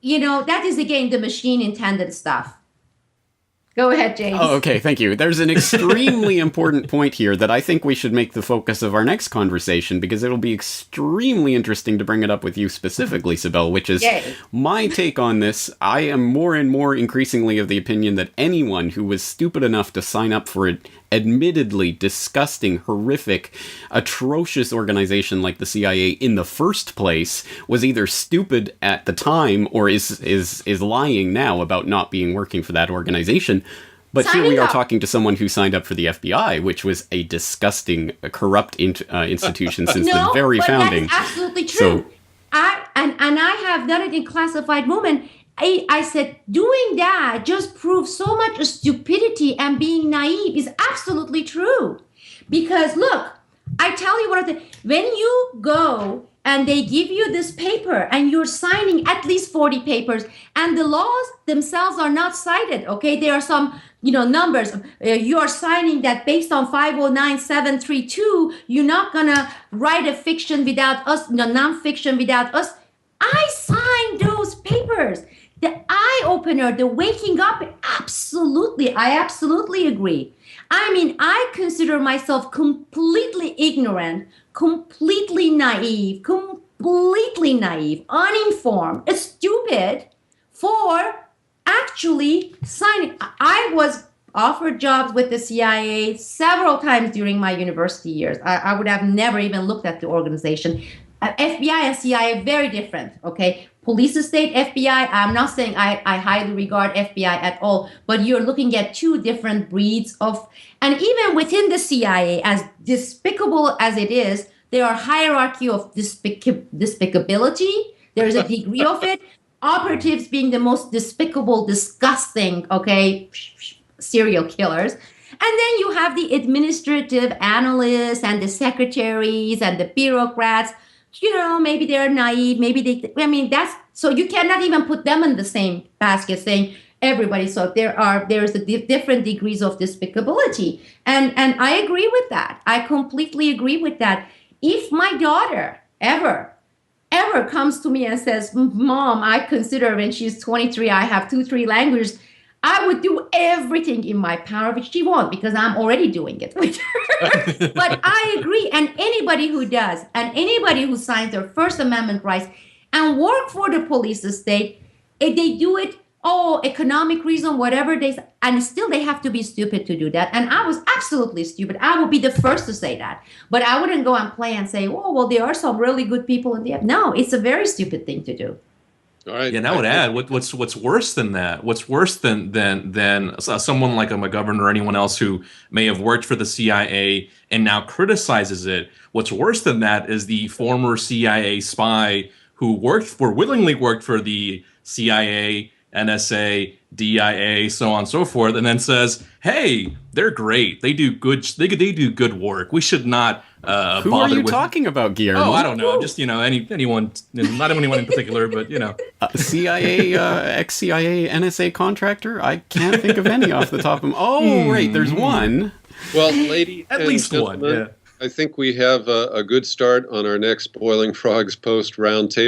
again the machine intended stuff. Go ahead, James. Oh, okay, thank you. There's an extremely important point here that I think we should make the focus of our next conversation, because it'll be extremely interesting to bring it up with you specifically, Sibel, which is my take on this. I am more and more increasingly of the opinion that anyone who was stupid enough to sign up for it, admittedly disgusting, horrific, atrocious organization like the CIA in the first place was either stupid at the time or is lying now about not being working for that organization. But here we are talking to someone who signed up for the FBI, which was a disgusting, corrupt institution since the very founding. That's absolutely true. So, I have done it in Classified Woman. I said doing that just proves so much stupidity and being naive is absolutely true. Because look, I tell you when you go and they give you this paper and you're signing at least 40 papers and the laws themselves are not cited, okay? There are some, numbers. You are signing that based on 509732, you're not gonna write a fiction without us, non-fiction without us. I signed those papers. The eye-opener, the waking up, I absolutely agree. I mean, I consider myself completely ignorant, completely naive, uninformed, stupid for actually signing. I was offered jobs with the CIA several times during my university years. I would have never even looked at the organization. FBI and CIA, very different, okay? Police state, FBI, I'm not saying I highly regard FBI at all, but you're looking at two different breeds of, and even within the CIA, as despicable as it is, there are hierarchy of despicability. There is a degree of it. Operatives being the most despicable, disgusting, okay, serial killers. And then you have the administrative analysts and the secretaries and the bureaucrats. Maybe they're naive. So you cannot even put them in the same basket saying everybody. So there's different degrees of despicability. And I agree with that. I completely agree with that. If my daughter ever comes to me and says, Mom, I consider when she's 23, I have 2-3 languages, I would do everything in my power, which she won't, because I'm already doing it with her. But I agree. And anybody who does, and anybody who signs their First Amendment rights and work for the police state, if they do it, economic reason, whatever and still they have to be stupid to do that. And I was absolutely stupid. I would be the first to say that. But I wouldn't go and play and say, there are some really good people in the app. No, it's a very stupid thing to do. All right. Yeah, and I would add, what's worse than that? What's worse than someone like a McGovern or anyone else who may have worked for the CIA and now criticizes it? What's worse than that is the former CIA spy who willingly worked for the CIA, NSA, DIA, so on and so forth, and then says, "Hey, they're great. They do good. They do good work. We should not Who are you talking about, Guillermo? Oh, I don't know. Just anyone, not anyone in particular, but CIA, ex-CIA, NSA contractor. I can't think of any off the top of them. Oh, right, there's one. Well, lady, at least one. Yeah. I think we have a good start on our next Boiling Frogs Post roundtable.